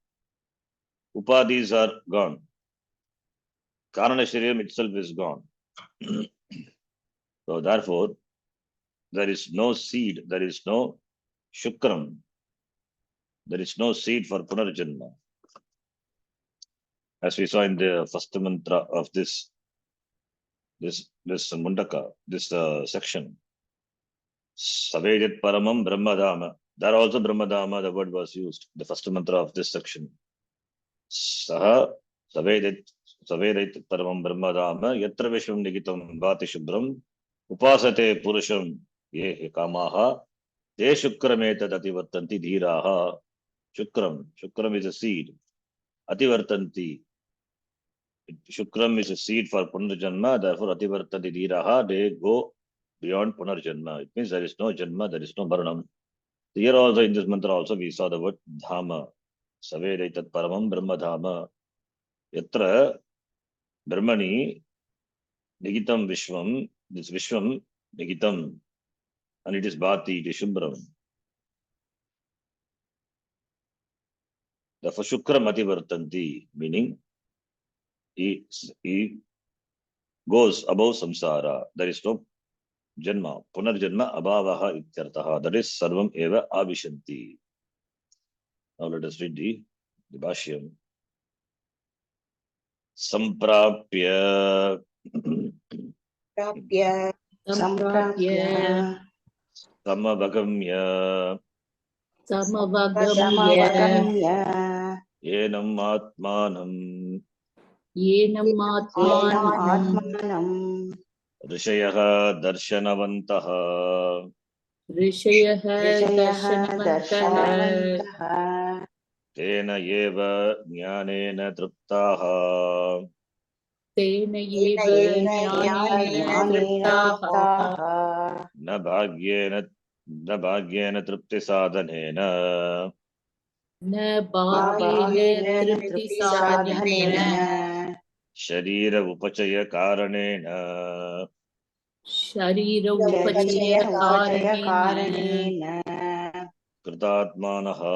A: upadhis are gone. Karana Shariam itself is gone. So therefore, there is no seed, there is no shukram, there is no seed for Punarjanma. As we saw in the first mantra of this Mundaka, this section. Savedat Paramam Brahmadama. There also Brahmadama, the word was used, the first mantra of this section. Saha Savedat Paramam Brahmadama Yatra Vishwam Nigitam Bhati Shubram Upasate Purusham Ye Kamaha Te Shukrameta Ativartanti Dhiraha. Shukram is a seed. Ativartanti. Shukram is a seed for Punarjanma, therefore Ativartanti Dhiraha, they go beyond Punarjanma. It means there is no Janma, there is no Maranam. Here also in this mantra also we saw the word Dhama. Savedaitat Paramam Brahma Dhama. Yatra Brahmani Nigitam Vishwam, this Vishwam Nigitam, and it is Bhati, it is Shubram. Therefore Shukram Ativartanti, meaning he goes above samsara. There is no Janma, Punarjanma Abhavaha Ityartaha. That is Sarvam Eva Avishanti. Now let us read the Bhashyam. Samprapya
B: Prapya
D: Samprapya
A: Samavagamya
D: Samavagamya
C: Samavagamya
A: Yenam Atmanam
D: Yenam
C: Yenam
D: Atmanam
C: Atmanam
A: Rishayaha Darshanavantah
D: Rishayah
C: Rishayah
D: Darshanavantah
C: Darshanavantah
A: Tena Yeva Jnanena Truptaha
D: Tena
B: Tena
D: Yeva
B: Eva
D: Jnanena
C: Jnanena
D: Triptaha
C: Triptaha
A: Na Bhagyena Trupti Sadhanena
D: Na
C: Na
D: Bhagyena
C: Bhagyena
D: Tripti
C: Tripti
D: Sadhanena
C: Sadhanena
A: Sharira Upachaya Karanena
D: Sharira
C: Sharira
D: Upachaya
C: Upachaya
D: Karanena
C: Karanena
A: Kritatmanaha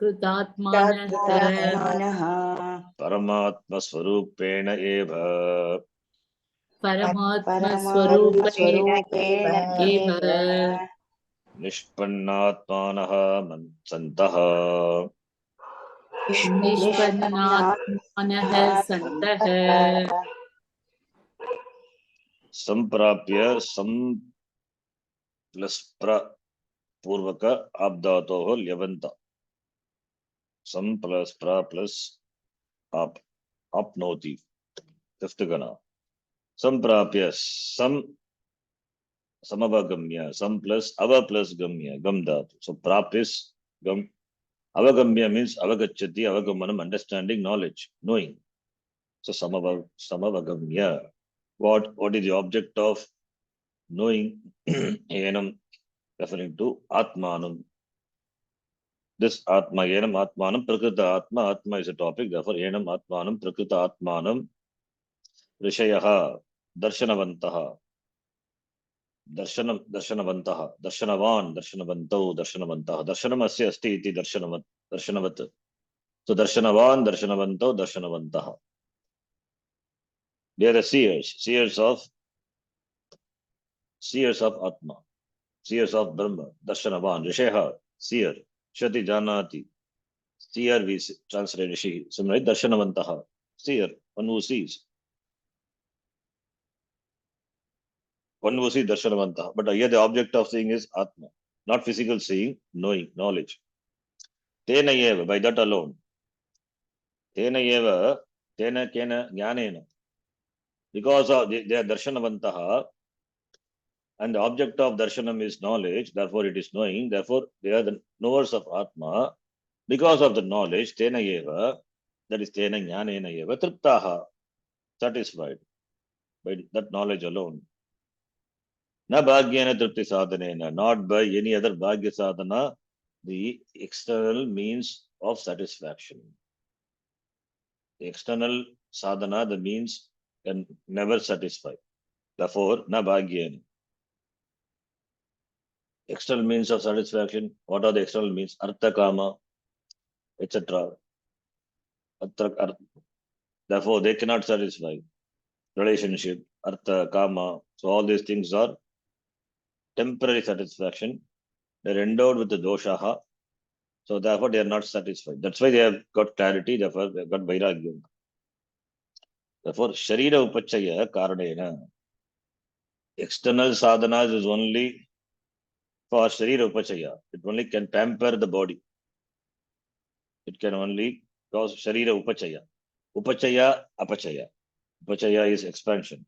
D: Kritatmanah
C: Kritatmanaha
A: Paramatma Swarupena Eva
D: Paramatma
C: Paramatma
D: Swarupena
C: Swarupena
D: Eva
C: Eva
A: Nishpannatmanaha Santaha
D: Nishpannatmanah Santah
A: Samprapya plus pra purvaka abdhatoho lyavanta. Sam plus pra plus ap apnoti. Fifth gana. Samprapya sam samavagamya. Sam plus ava plus gamya. Gam dhatu. So prap is gam. Avagamya means avagachati, avagamanam, understanding, knowledge, knowing. So samavagamya. What is the object of knowing? Enam, referring to Atmanam. This Atma, Enam Atmanam, Prakrita Atma. Atma is a topic, therefore Enam Atmanam, Prakrita Atmanam, Rishayaha, Darshanavantaha, Darshanavantaha, Darshanavan, Darshanavantau, Darshanavantah. Darshanam asya asti iti Darshanavat. So Darshanavan, Darshanavantau, Darshanavantaha. They are the seers of Atma, seers of Brahma, Darshanavan, Risheha, seer, Shati Janati, seer we translate Rishi. Similarly, Darshanavantaha, seer, one who sees. One who sees Darshanavantaha. But here the object of seeing is Atma, not physical seeing, knowing, knowledge. Tena eva, by that alone. Tena eva, tena kena jnanena. Because of they are Darshanavantaha, and the object of darshanam is knowledge, therefore it is knowing, therefore they are the knowers of Atma. Because of the knowledge, tena eva, that is tena jnanena eva, triptaha, satisfied by that knowledge alone. Na bhagyena tripti sadhanena, not by any other bhagya sadhana, the external means of satisfaction. The external sadhana, the means, can never satisfy. Therefore, na bhagyena. External means of satisfaction. What are the external means? Artha kama, etc. Therefore, they cannot satisfy. Relationship, artha, kama. So all these things are temporary satisfaction. They're endowed with the doshaha. So therefore, they are not satisfied. That's why they have got clarity. Therefore, they have got vairagyam. Therefore, sharira upachaya karanena. External sadhanas is only for sharira upachaya. It only can pamper the body. It can only cause sharira upachaya. Upachaya, apachaya. Upachaya is expansion.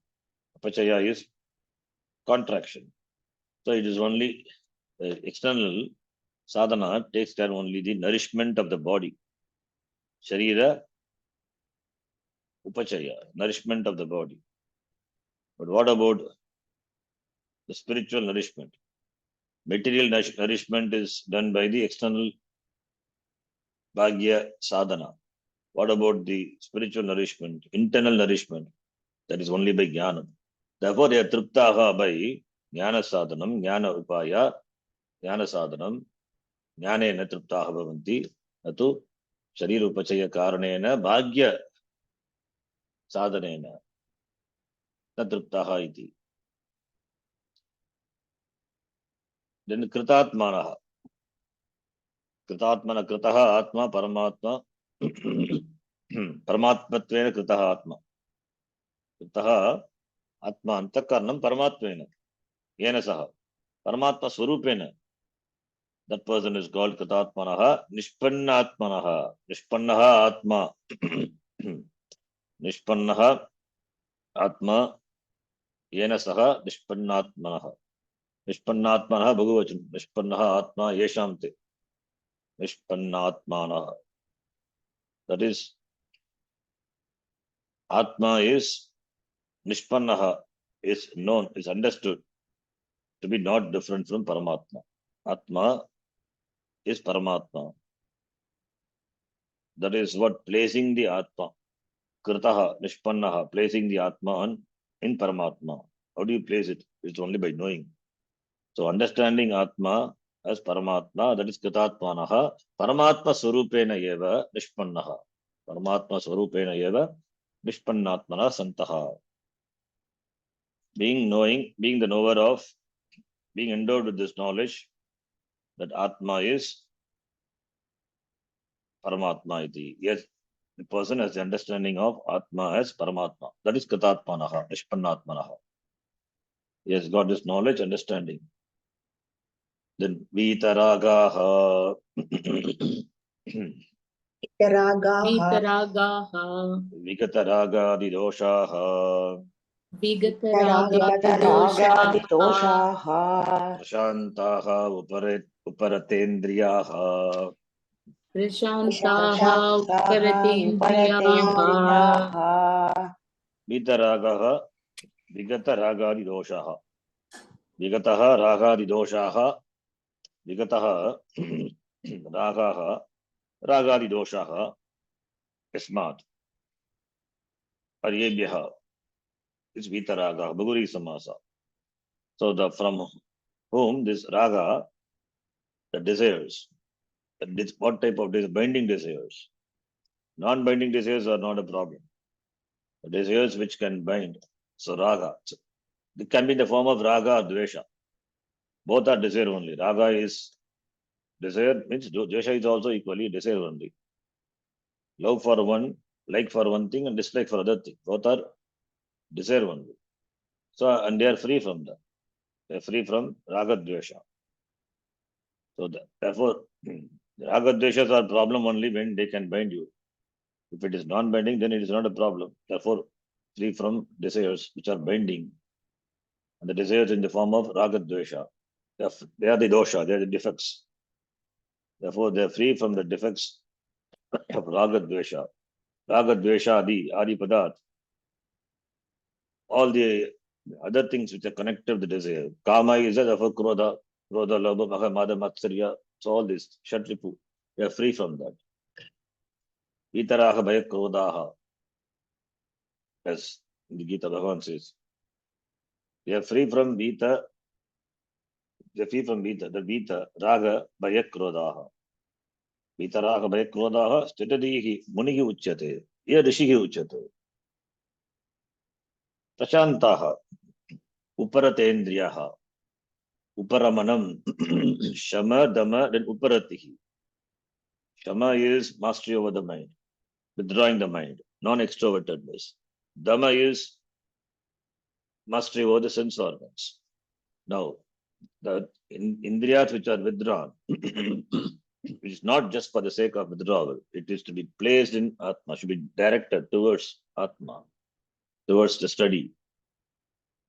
A: Apachaya is contraction. So it is only external sadhana takes care only the nourishment of the body. Sharira, upachaya, nourishment of the body. But what about the spiritual nourishment? Material nourishment is done by the external bhagya sadhana. What about the spiritual nourishment, internal nourishment? That is only by jnanam. Therefore, they are triptaha by jnana sadhanam, jnana upaya, jnana sadhanam, jnanena triptaha bhavanti, atu sharira upachaya karanena bhagya sadhanena na triptaha iti. Then kritatmanaha. Kritatmana kritaha atma paramatma paramatmatvena kritaha atma. Kritaha atma antakarnam paramatmena. Yena saha. Paramatma swarupena. That person is called kritatmanaha nishpannatmanaha. Nishpannaha atma. Nishpannaha atma yena saha nishpannatmanaha. Nishpannatmanaha bhagavachan. Nishpannaha atma yeshamte. Nishpannatmanaha. That is, Atma is Nishpannaha, is known, is understood to be not different from Paramatma. Atma is Paramatma. That is what placing the Atma, Kritaha, Nishpannaha, placing the Atma in Paramatma. How do you place it? It's only by knowing. So understanding Atma as Paramatma, that is Kritatmanaha, Paramatma Swarupena eva Nishpannaha. Paramatma Swarupena eva Nishpannatmana Santaha. Being the knower of, being endowed with this knowledge that Atma is Paramatma iti. Yes, the person has the understanding of Atma as Paramatma. That is Katatmanaha, Nishpannatmanaha. He has got this knowledge, understanding. Then Vitaragaha.
B: Ragaha.
D: Vitaragaha.
A: Vigataragadi-doshaha.
D: Vigataragadi
C: Vigataragadi-doshaः
A: Prashantaha uparatendriyaha.
D: Prashantaha
C: प्रशान्ताः
D: Uparatendriyaha.
C: उपरतेन्द्रियाः
A: Vitaragaha. Vigataragadi-doshaha. Vigataha ragadi-doshaha. Vigataha ragaha ragadi-doshaha. Yasmat. Aryebhyaha. It's Vitaraga, Bhaguri Samasa. So from whom this raga, the desires, what type of binding desires? Non-binding desires are not a problem. The desires which can bind. So raga. It can be in the form of raga or dvesha. Both are desire only. Raga is desire, means dvesha is also equally desire only. Love for one, like for one thing, and dislike for other thing. Both are desire only. So, and they are free from that. They are free from raga dvesha. So therefore, raga dveshas are problem only when they can bind you. If it is non-binding, then it is not a problem. Therefore, free from desires which are binding, and the desires in the form of raga dvesha. They are the dosha, they are the defects. Therefore, they are free from the defects of raga dvesha. Raga dvesha adi padat. All the other things which are connected to the desire. Kama is a therefore krodha, lobha, maha, mada, matsarya. So all this, shatripu, they are free from that. Vitaraha bhaya krodaha. As the Gita Bhagavan says, they are free from Vita, they are free from Vita, the Vita, Raga, Bhaya Krodaha. Vita Raga Bhaya Krodaha, Sthitadihi, Munihi Uchyate, Ye Rishihi Uchyate. Prashantaha, Uparatendriyaha, Uparamanam, Shama, Dama, then Uparatihi. Shama is mastery over the mind, withdrawing the mind, non-extrovertedness. Dama is mastery over the sense organs. Now, the indriyas which are withdrawn, it is not just for the sake of withdrawal. It is to be placed in Atma, should be directed towards Atma, towards the study.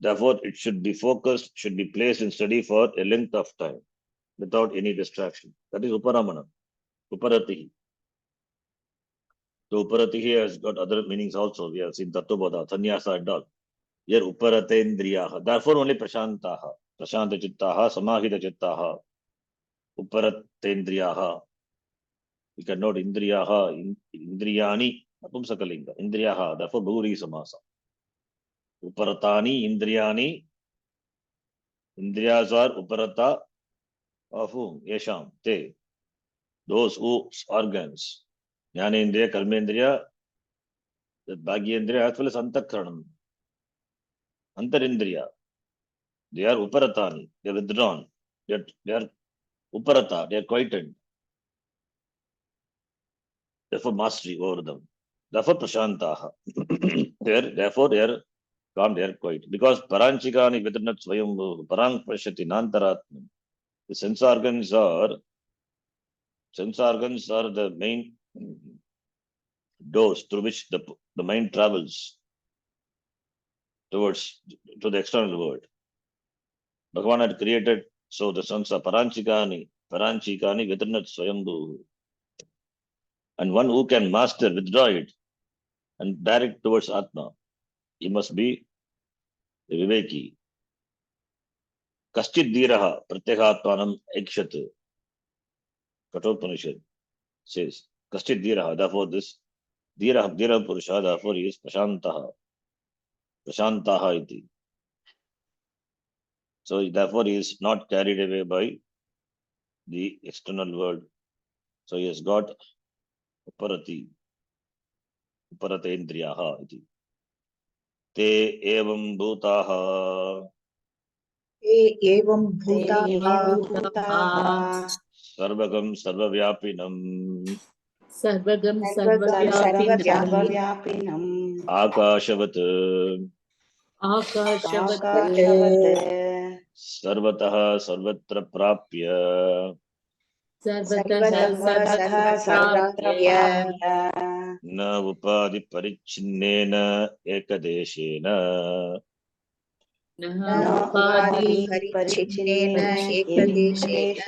A: Therefore, it should be focused, should be placed in study for a length of time without any distraction. That is Uparamana, Uparatihi. So Uparatihi has got other meanings also. We have seen Tattvabodha, Sannyasa and all. Here Uparatendriyaha. Therefore, only Prashantaha, Prashanta Chittaha, Samahita Chittaha, Uparatendriyaha. We can note Indriyaha, Indriyani, Apumsakalinga, Indriyaha, therefore Bhuri Samasa. Uparatani, Indriyani, Indriyas are Uparata of whom? Yesham, Te. Those whose organs. Jnanendriya, Karmendriya, the Bhagyendriya, as well as Antakranam. Antarindriya. They are Uparatani, they are withdrawn. They are Uparata, they are quieted. Therefore, mastery over them. Therefore, Prashantaha. Therefore, they are calm, they are quiet. Because Paranchikani Vedranat Swayambhu, Parang Prashati Nantaratman. The sense organs are the main doors through which the mind travels towards to the external world. Bhagavan had created, so the sons are Paranchikani Vedranat Swayambhu. And one who can master, withdraw it, and direct towards Atma, he must be a Viveki. Kaschid Dhiraha Pratyekatmanam Ekshat. Kathopanishad says, Kaschid Dhiraha. Therefore, this Dhira Purusha, therefore, he is Prashantaha. Prashantaha iti. So, therefore, he is not carried away by the external world. So, he has got Uparatendriyaha iti. Te evam bhutaha.
B: Te evam
C: ते
B: bhutaha.
C: एवं भूताः
A: Sarvagam Sarvavyapinam.
D: Sarvagam
C: सर्वगं
D: Sarvavyapinam.
C: सर्वव्यापिनम्
A: Akashavat.
D: Akashavat.
C: आकाशवत्
A: Sarvatah sarvatra prapya
D: सर्वतः
B: सर्वतः
D: सर्वत्र
C: सर्वत्र
D: प्राप्य
C: प्राप्य
A: na upadi parichinnena ekadeshena
D: न
B: न
C: न
D: उपाधि
B: उपाधि
C: उपाधि
B: परिच्छिन्नेन
C: परिच्छिन्नेन
B: एकदेशेन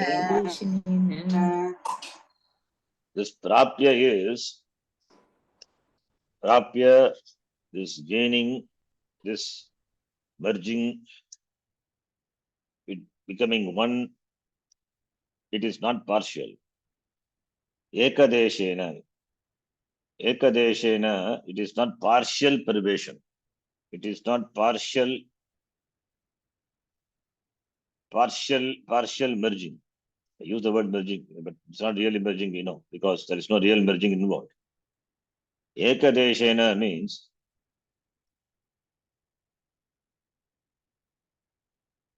D: देशेन
A: This prapya is prapya, this gaining, this merging, it becoming one. It is not partial. Ekadeshena, ekadeshena, it is not partial pervasion. It is not partial merging. I use the word merging, but it's not really merging, because there is no real merging involved. Ekadeshena means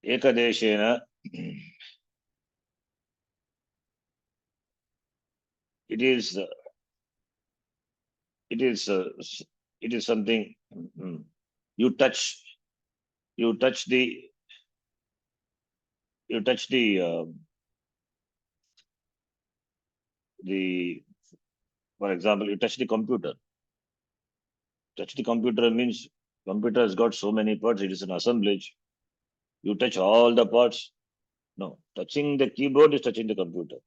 A: ekadeshena. It is it is it is something you touch you touch the you touch the for example, you touch the computer. Touch the computer means computer has got so many parts. It is an assemblage. You touch all the parts. No, touching the keyboard is touching the computer.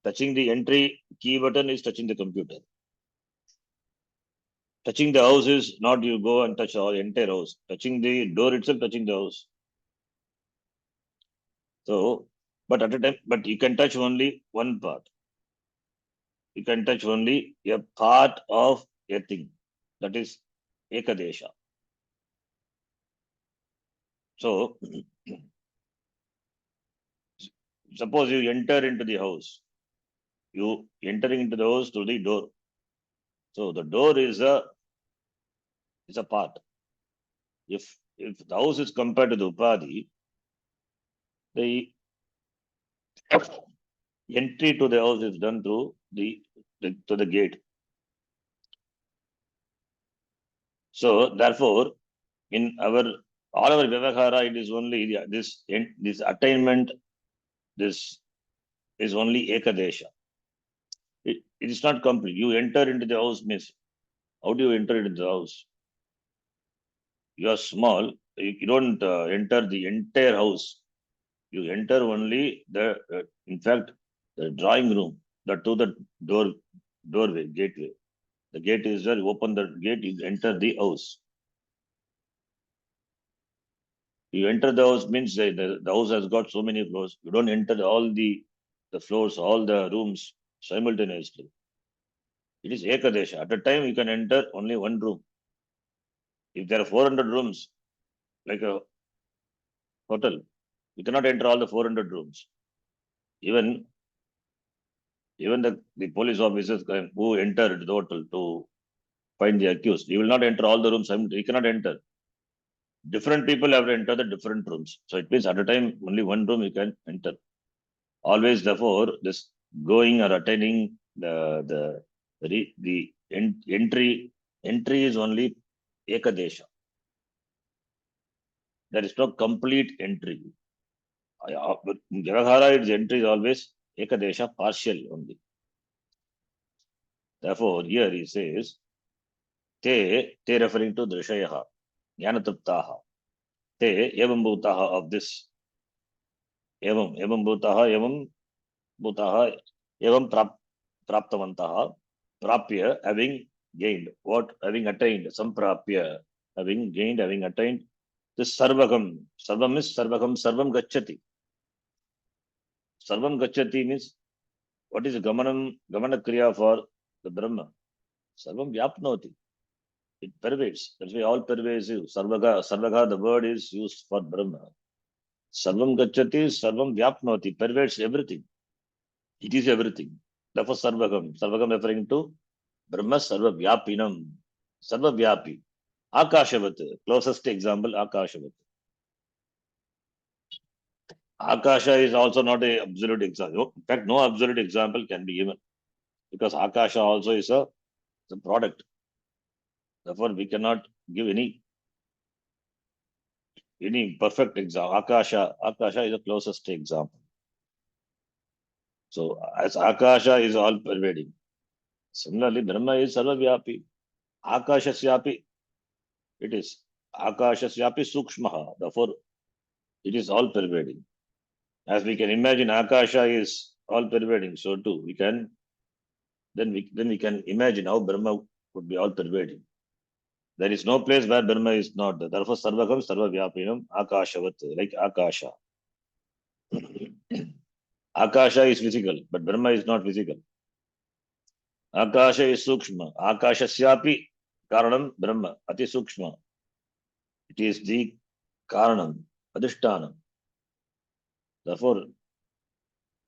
A: Touching the entry key button is touching the computer. Touching the house is not you go and touch all entire house. Touching the door itself, touching the house. So, but at a time, but you can touch only one part. You can touch only a part of a thing. That is ekadesha. So, suppose you enter into the house. You entering into the house through the door. So the door is a part. If the house is compared to the upadhi, the entry to the house is done through to the gate. So therefore, in all our vyavahara, it is only this attainment. This is only ekadesha. It is not complete. You enter into the house means how do you enter into the house? You are small. You don't enter the entire house. You enter only in fact, the drawing room, to the doorway, gateway. The gate is there. You open the gate. You enter the house. You enter the house means the house has got so many floors. You don't enter all the floors, all the rooms simultaneously. It is ekadesha. At a time, you can enter only one room. If there are 400 rooms, like a hotel, you cannot enter all the 400 rooms. Even the police officers who entered the hotel to find the accused, you will not enter all the rooms. You cannot enter. Different people have to enter the different rooms. So it means at a time, only one room you can enter. Always, therefore, this going or attaining the entry is only ekadesha. There is no complete entry. In Vyavahara, its entry is always ekadesha, partial only. Therefore, here he says, te referring to drishayaha, jnanatriptaha, te evam bhutaha of this, evam bhutaha, evam praptavantaha, prapya, having gained, what? Having attained, samprapya, having gained, having attained, this sarvagam, sarvam is sarvagam, sarvam gacchati. Sarvam gacchati means, what is gamana kriya for the Brahma? Sarvam vyapnoti. It pervades. That's why all pervasive. Sarvaga, the word is used for Brahma. Sarvam gacchati, sarvam vyapnoti, pervades everything. It is everything. Therefore, sarvagam. Sarvagam referring to Brahma sarva vyapinam. Sarva vyapi. Akashavat. Closest example, Akashavat. Akasha is also not a absolute example. In fact, no absolute example can be given. Because Akasha also is a product. Therefore, we cannot give any any perfect example. Akasha is the closest example. So as Akasha is all pervading, similarly Brahma is sarvavyapi. Akashasyapi, it is Akashasyapi sukshmaha. Therefore, it is all pervading. As we can imagine, Akasha is all pervading. So too, we can then we can imagine how Brahma would be all pervading. There is no place where Brahma is not there. Therefore, sarvakam sarvavyapinam akashavat, like Akasha. Akasha is physical, but Brahma is not physical. Akasha is sukshma. Akashasyapi karanam Brahma. Ati sukshma. It is the karanam, adhishtanam. Therefore,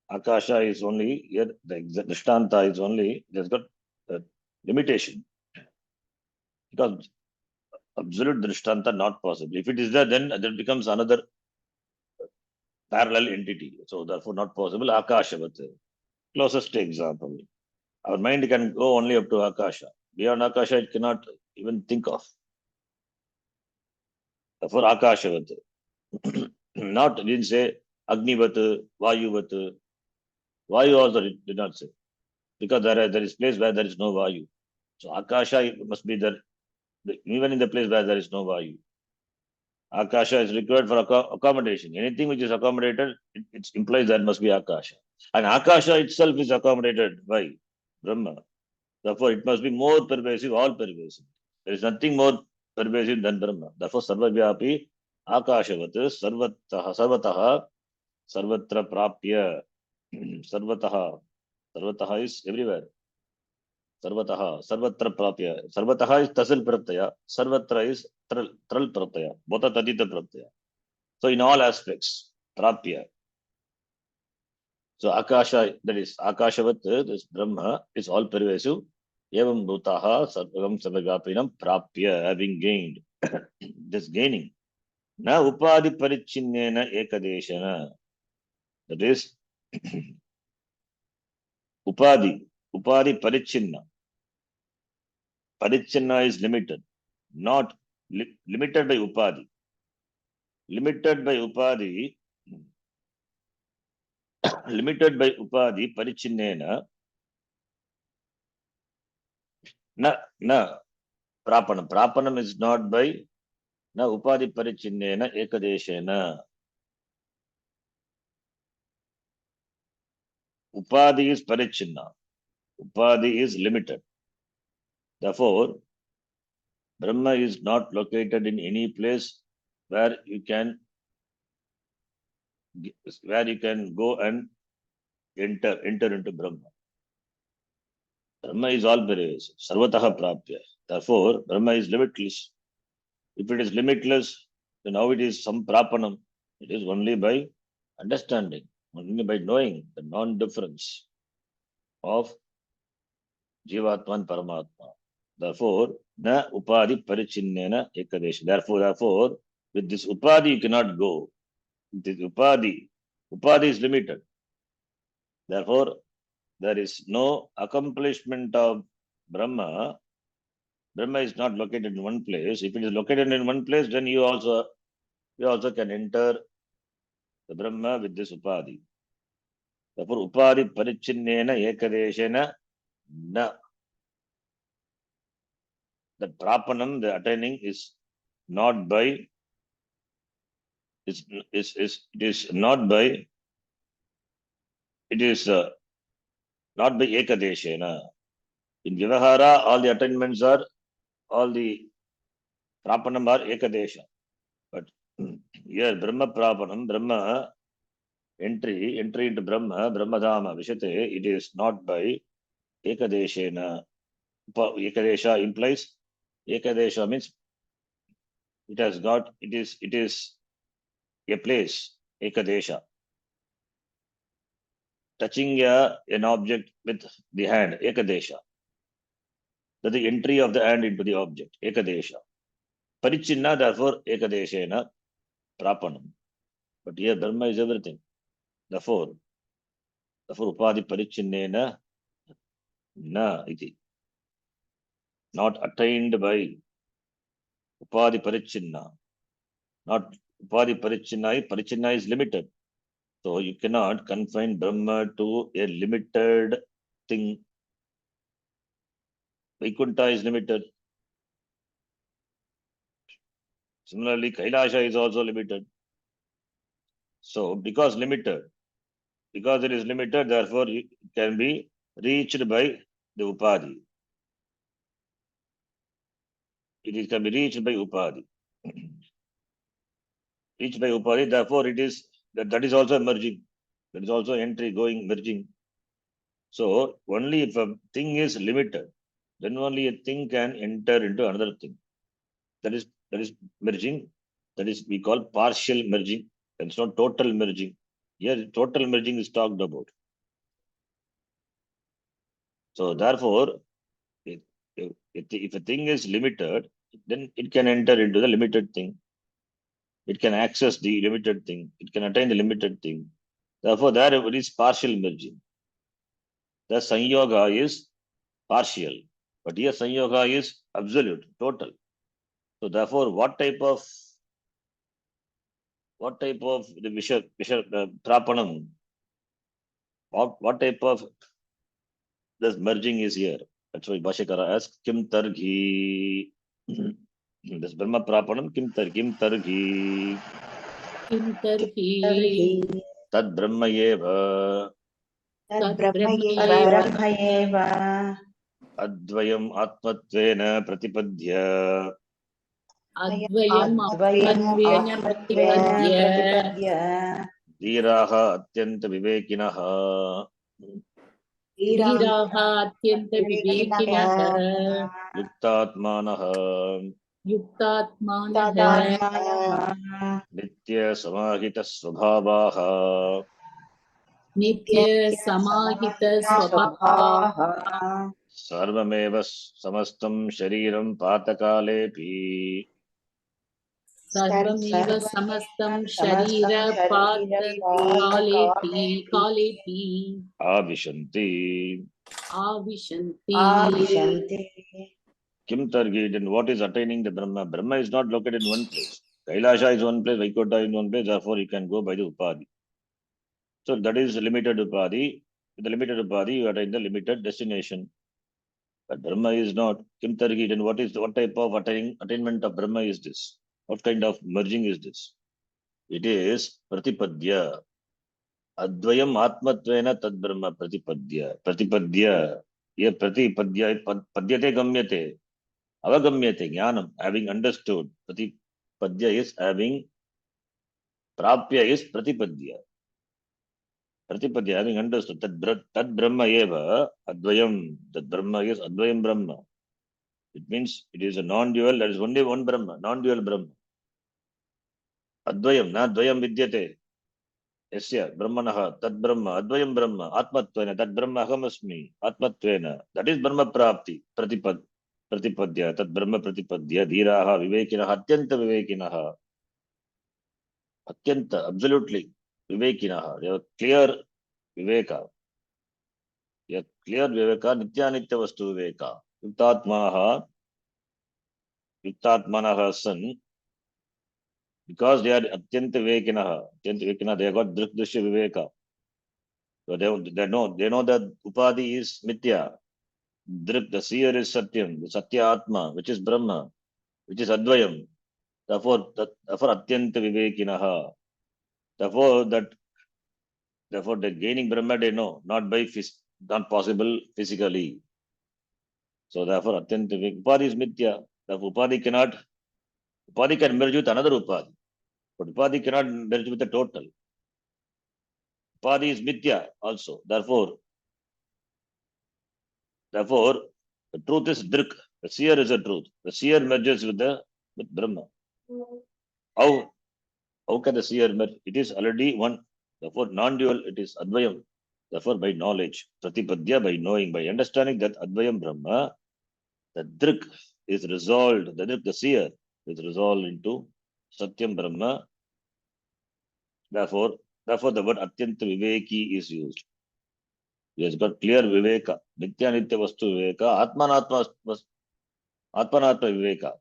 A: Akasha is only here, the drishtanta is only, it has got a limitation. Because absolute drishtanta not possible. If it is there, then it becomes another parallel entity. So therefore not possible. Akashavat. Closest example. Our mind can go only up to Akasha. Beyond Akasha, it cannot even think of. Therefore, Akashavat. Not, it didn't say Agnivat, Vayuvat. Vayu also did not say. Because there is place where there is no Vayu. So Akasha must be there, even in the place where there is no Vayu. Akasha is required for accommodation. Anything which is accommodated, it implies that must be Akasha. And Akasha itself is accommodated by Brahma. Therefore, it must be more pervasive, all pervasive. There is nothing more pervasive than Brahma. Therefore, Sarvavyapi Akashavat Sarvataha Sarvatra Prapya. Sarvataha is everywhere. Sarvatra Prapya. Sarvataha is Tasil Pratyaya. Sarvatra is Tral Pratyaya. Both are Tadita Pratyaya. So, in all aspects, Prapya. So, Akasha, that is Akashavat, this Brahma is all pervasive. Evam Bhutaha Sarvam Sarvagapinam Prapya, having gained. This gaining. Na Upadi Parichinnena Ekadeshana. That is Upadi. Upadi Parichinna. Parichinna is limited. Not limited by Upadi. Limited by Upadi. Limited by Upadi Parichinnena. Na Prapanam. Prapanam is not by na Upadi Parichinnena Ekadeshana. Upadi is Parichinna. Upadi is limited. Therefore, Brahma is not located in any place where you can go and enter into Brahma. Brahma is all pervasive, sarvataha prapya. Therefore, Brahma is limitless. If it is limitless, then how it is some prapanam? It is only by understanding, only by knowing the non-difference of Jivatma and Paramatma. Therefore, na upadi parichinnena ekadesha. Therefore, with this upadi you cannot go. This upadi is limited. Therefore, there is no accomplishment of Brahma. Brahma is not located in one place. If it is located in one place, then you also can enter the Brahma with this upadi. Therefore, upadi parichinnena ekadeshena na. The prapanam, the attaining is not by it is not by not by ekadeshena. In Vyavahara, all the attainments are all the prapanam are ekadesha. But here Brahma prapanam, Brahma entry into Brahmadhama Vishate, it is not by ekadeshena. Ekadesha implies ekadesha means it is a place, ekadesha. Touching an object with the hand, ekadesha. That the entry of the hand into the object, ekadesha. Parichinna, therefore, ekadeshena prapanam. But here Brahma is everything. Therefore, upadi parichinnena na iti. Not attained by upadi parichinna. Not Upadhi Parichinna is limited. So you cannot confine Brahma to a limited thing. Vaikuntha is limited. Similarly, Kailasha is also limited. So because it is limited, therefore it can be reached by the Upadhi. Can be reached by Upadhi. Reached by Upadhi, therefore it is that is also merging. That is also entry, going, merging. So only if a thing is limited, then only a thing can enter into another thing. That is merging. That is we call partial merging. It's not total merging. Here total merging is talked about. So therefore, if a thing is limited, then it can enter into the limited thing. It can access the limited thing. It can attain the limited thing. Therefore, there it is partial merging. The sanyoga is partial, but here sanyoga is absolute, total. So therefore, what type of the trapanam? What type of this merging is here? That's why Bhashakara asks, Kim Targhi. This Brahma Prapanam, Kim Targhi.
D: किं तर्हि
C: तर्हि
A: Tad Brahma Eva.
C: तद्ब्रह्म एव
A: Advayam Atmatvena Pratipadiya.
D: अद्वयम्
C: अद्वयम्
D: आत्मत्वेन
C: आत्मत्वेन
D: प्रतिपद्य
C: प्रतिपद्य
A: Dhiraha Atyanta Vivekinaha.
D: धीराः
C: विवेकिनः
D: अत्यन्तविवेकिनः
A: Yuktatmanaha.
D: युक्तात्मानः
C: तात्मानः
A: Nitya Samahita Swabhavaha.
D: नित्यसमाहितस्वभावाः
C: स्वभावः
A: Sarvameva Samastam Shariram Patakalepi.
D: सर्वमेव
C: सर्वमेव
D: समस्तं
C: समस्तं
D: शरीरपातकालेऽपि
C: शरीरपातकालेऽपि
D: कालेऽपि
A: Avishanti.
D: आविशन्ति
C: आविशन्ति
A: Kim Targi, then what is attaining the Brahma? Brahma is not located in one place. Kailasha is one place, Vaikuntha is one place, therefore you can go by the Upadhi. So that is limited Upadhi. With the limited Upadhi, you attain the limited destination. But Brahma is not. Kim Targi, then what type of attainment of Brahma is this? What kind of merging is this? It is Pratipadya. Advayam Atmatvena Tad Brahma Pratipadya. Pratipadya. Ye Pratipadya Padyate Gamyate. Avagamyate, jnanam, having understood. Pratipadya is having, prapya is pratipadya. Pratipadya, having understood. Tad Brahma eva, advayam. That Brahma is advayam Brahma. It means it is a non-dual, there is only one Brahma, non-dual Brahma. Advayam, na dvayam vidyate. Yasya, Brahmanaha, Tad Brahma, Advayam Brahma, Atmatvena, Tad Brahma Ahamasmi, Atmatvena. That is Brahma Prapti, Pratipadya, Tad Brahma Pratipadya, Dhiraha, Vivekinaha, Atyanta Vivekinaha. Atyanta, absolutely, Vivekinaha. They have clear Viveka. They have clear Viveka, Nitya Vastu Viveka. Yuktatmanaha son, because they are Atyanta Vivekinaha, they have got Drishya Viveka. So they know that Upadhi is Mithya. The seer is Satyam, the Satya Atma, which is Brahma, which is Advayam. Therefore, Atyanta Vivekinaha. Therefore, the gaining Brahma they know, not possible physically. So therefore, Atyanta Vivek. Upadhi is Mithya. Therefore, Upadhi can merge with another Upadhi. But Upadhi cannot merge with the total. Upadhi is Mithya also. Therefore, the truth is Drik. The seer is the truth. The seer merges with Brahma. How can the seer merge? It is already one. Therefore, non-dual, it is Advayam. Therefore, by knowledge, Pratipadya, by knowing, by understanding that Advayam Brahma, the Drik is resolved, the seer is resolved into Satyam Brahma. Therefore, the word Atyanta Viveki is used. He has got clear Viveka, Nitya Nitya Vastu Viveka, Atmanatma Viveka.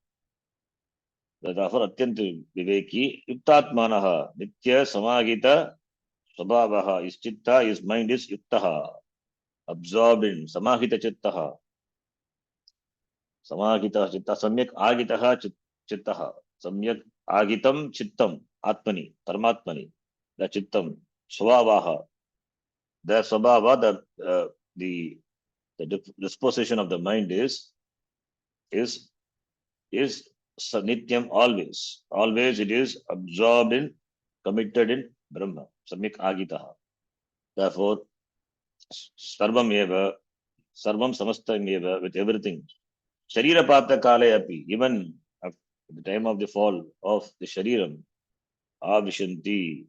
A: Therefore, atyant viveki, yuktatmanaha, nitya samagita swabhavaha, his chitta, his mind is yuktaha, absorbed in samahita chittaha, samahita chitta, samyak agitaha chittaha, samyak agitam chittam, atmani, paramatmani, the chittam, swabhavaha, the swabhava, the disposition of the mind is is nityam always. Always it is absorbed in, committed in Brahma. Samyak agitaha. Therefore, sarvam eva, sarvam samastam eva, with everything. Sharira pata kale api, even at the time of the fall of the shariram, avishanti,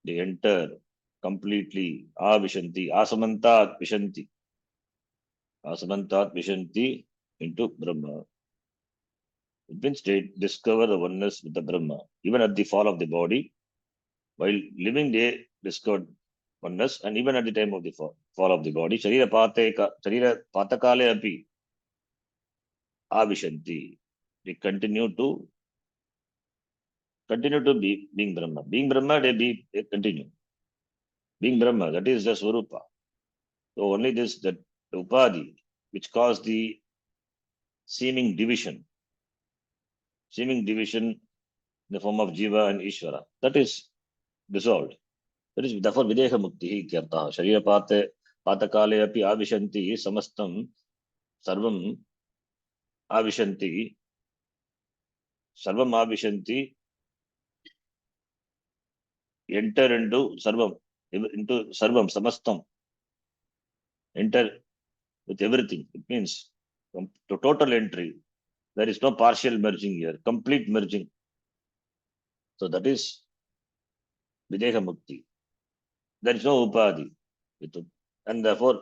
A: they enter completely, avishanti, asamantat vishanti, asamantat vishanti into Brahma. It means they discover the oneness with the Brahma. Even at the fall of the body, while living they discovered oneness, and even at the time of the fall of the body, Sharira Patakale api avishanti. They continue to be being Brahma. Being Brahma, they continue. Being Brahma, that is the Swarupa. So only this, that the Upadhi, which caused the seeming division in the form of Jiva and Ishvara, that is dissolved. That is therefore Videha Mukti ityartha. Sharira Patakale api avishanti samastam sarvam avishanti enter into sarvam samastam, enter with everything. It means to total entry. There is no partial merging here, complete merging. So that is Videha Mukti. There is no Upadhi. And therefore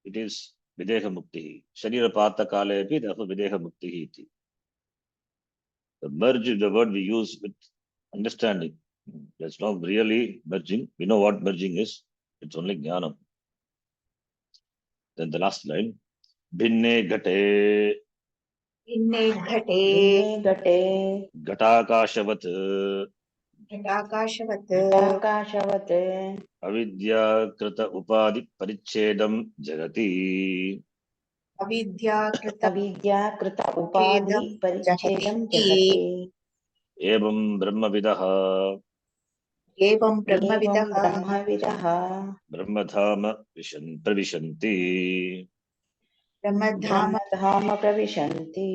A: it is Videha Mukti. Sharira Pata Kale api, therefore Videha Mukti iti. The merge is the word we use with understanding. There's no really merging. We know what merging is. It's only jnanam. Then the last line. Bhinne ghate
B: Inne
C: भिन्ने
B: ghate
C: घटे
A: ghatakashavat
B: घटाकाशवत्
C: आकाशवत्
A: avidya krita upadi parichedam jagati.
B: अविद्याकृत
C: अविद्याकृत उपाधि
B: छेदं
C: परिच्छेदं
B: जगति
C: जगति
A: Evam brahmavidah
B: एवं
C: एवं
B: ब्रह्मविदः
C: ब्रह्मविदः
A: brahmadhama pravishanti.
B: Brahmadham
C: Brahmadham प्रविशन्ति.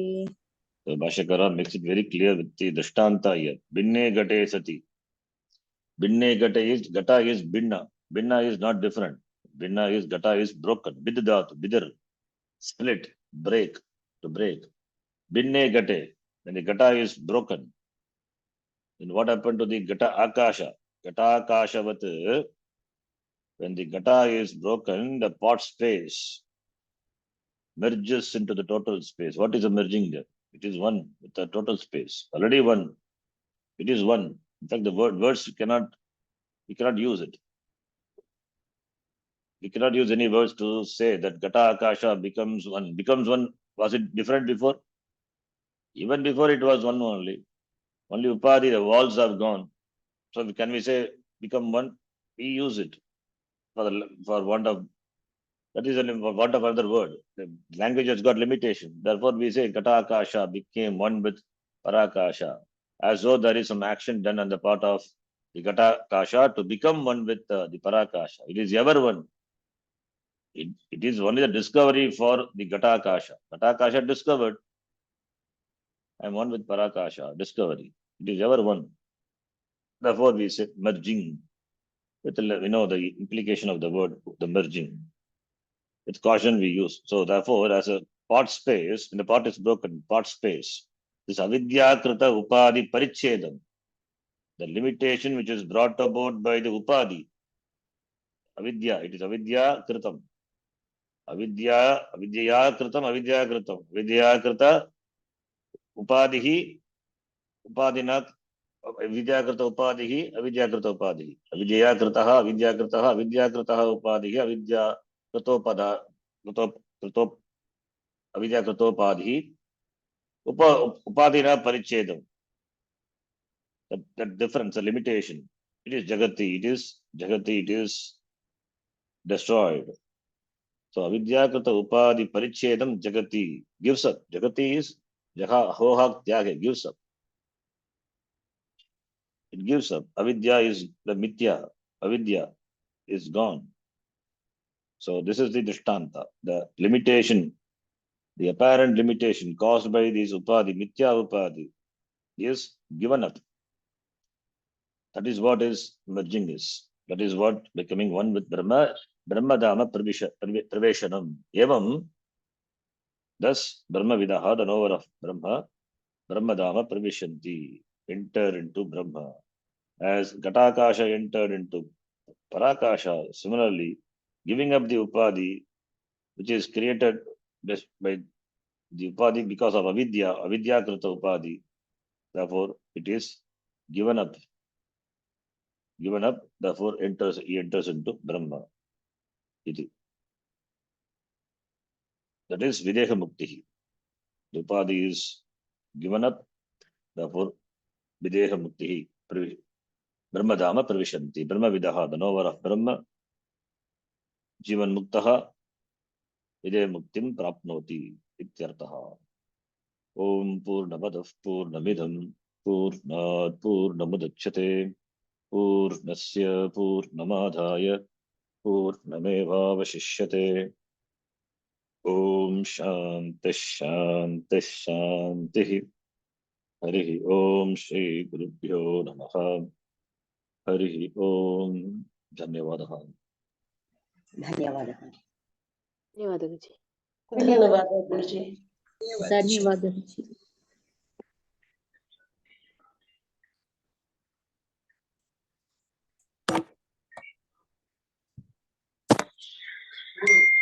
A: The Bhashakara makes it very clear with the Drishtanta here. Binne gate sati. Binne gata is binna. Binna is not different. Binna is gata is broken. Biddat, bidr, split, break, to break. Binne gate. When the gata is broken, then what happened to the gata akasha? Gata akashavat. When the gata is broken, the pot space merges into the total space. What is emerging there? It is one with the total space. Already one. It is one. In fact, the words we cannot use it. We cannot use any words to say that Gata Akasha becomes one. Becomes one. Was it different before? Even before it was one only. Only Upadhi, the walls have gone. So can we say become one? We use it for want of, that is for want of another word. The language has got limitation. Therefore we say Gata Akasha became one with Parakasha. As though there is some action done on the part of the Gata Akasha to become one with the Parakasha. It is ever one. It is only the discovery for the Ghatakasha. Ghatakasha discovered. I am one with Parakasha. Discovery. It is ever one. Therefore, we say merging. With the implication of the word, the merging. With caution we use. So therefore, as a pot space, when the pot is broken, pot space, this avidya krita upadi parichedam, the limitation which is brought about by the upadi, avidya, it is avidya kritam. Avidya kritam, avidya krita upadihi, upadinat, avidyakrita upadihi, avidyakrita upadihi. Avidyakritaha upadihi, avidyakritopada, avidyakritopadhi, Upadina parichedam. That difference, the limitation. It is Jagati. It is destroyed. So avidyakrita upadi parichedam Jagati gives up. Jagati is Jaha Hoha Tyage, gives up. It gives up. Avidya is the Mithya. Avidya is gone. So this is the Drishtanta, the limitation, the apparent limitation caused by these Upadi, Mithya Upadi, is given up. That is what is merging is. That is what becoming one with Brahma, Brahmadama Praveshanam. Evam, thus Brahma Vidaha, the knower of Brahma, Brahmadama Pravishanti, enter into Brahma. As Ghatakasha entered into Parakasha, similarly, giving up the Upadi, which is created by the Upadi because of Avidya, Avidya Krita Upadi, therefore it is given up. Given up, therefore he enters into Brahma. Iti. That is Videha Mukti. The Upadi is given up, therefore Videha Mukti. Brahmadama Pravishanti. Brahma Vidaha, the knower of Brahma. Jivan Muktaha. Videha Muktim Prapnoti. Ityartaha. Om Purnamadav Purnamidham Purnat Purnamudachyate Purnasya Purnamadhaya Purnamevavashishyate. Om Shanti Shanti Shanti. Harihi Om Shri Gurubhyo Namaha. Harihi Om. Dhanyavadaha.
C: ಧನ್ಯವಾದः
E: ಧನ್ಯವಾದ ಗುರುಜಿ.
C: ಧನ್ಯವಾದ ಗುರುಜಿ.
D: ಧನ್ಯವಾದ.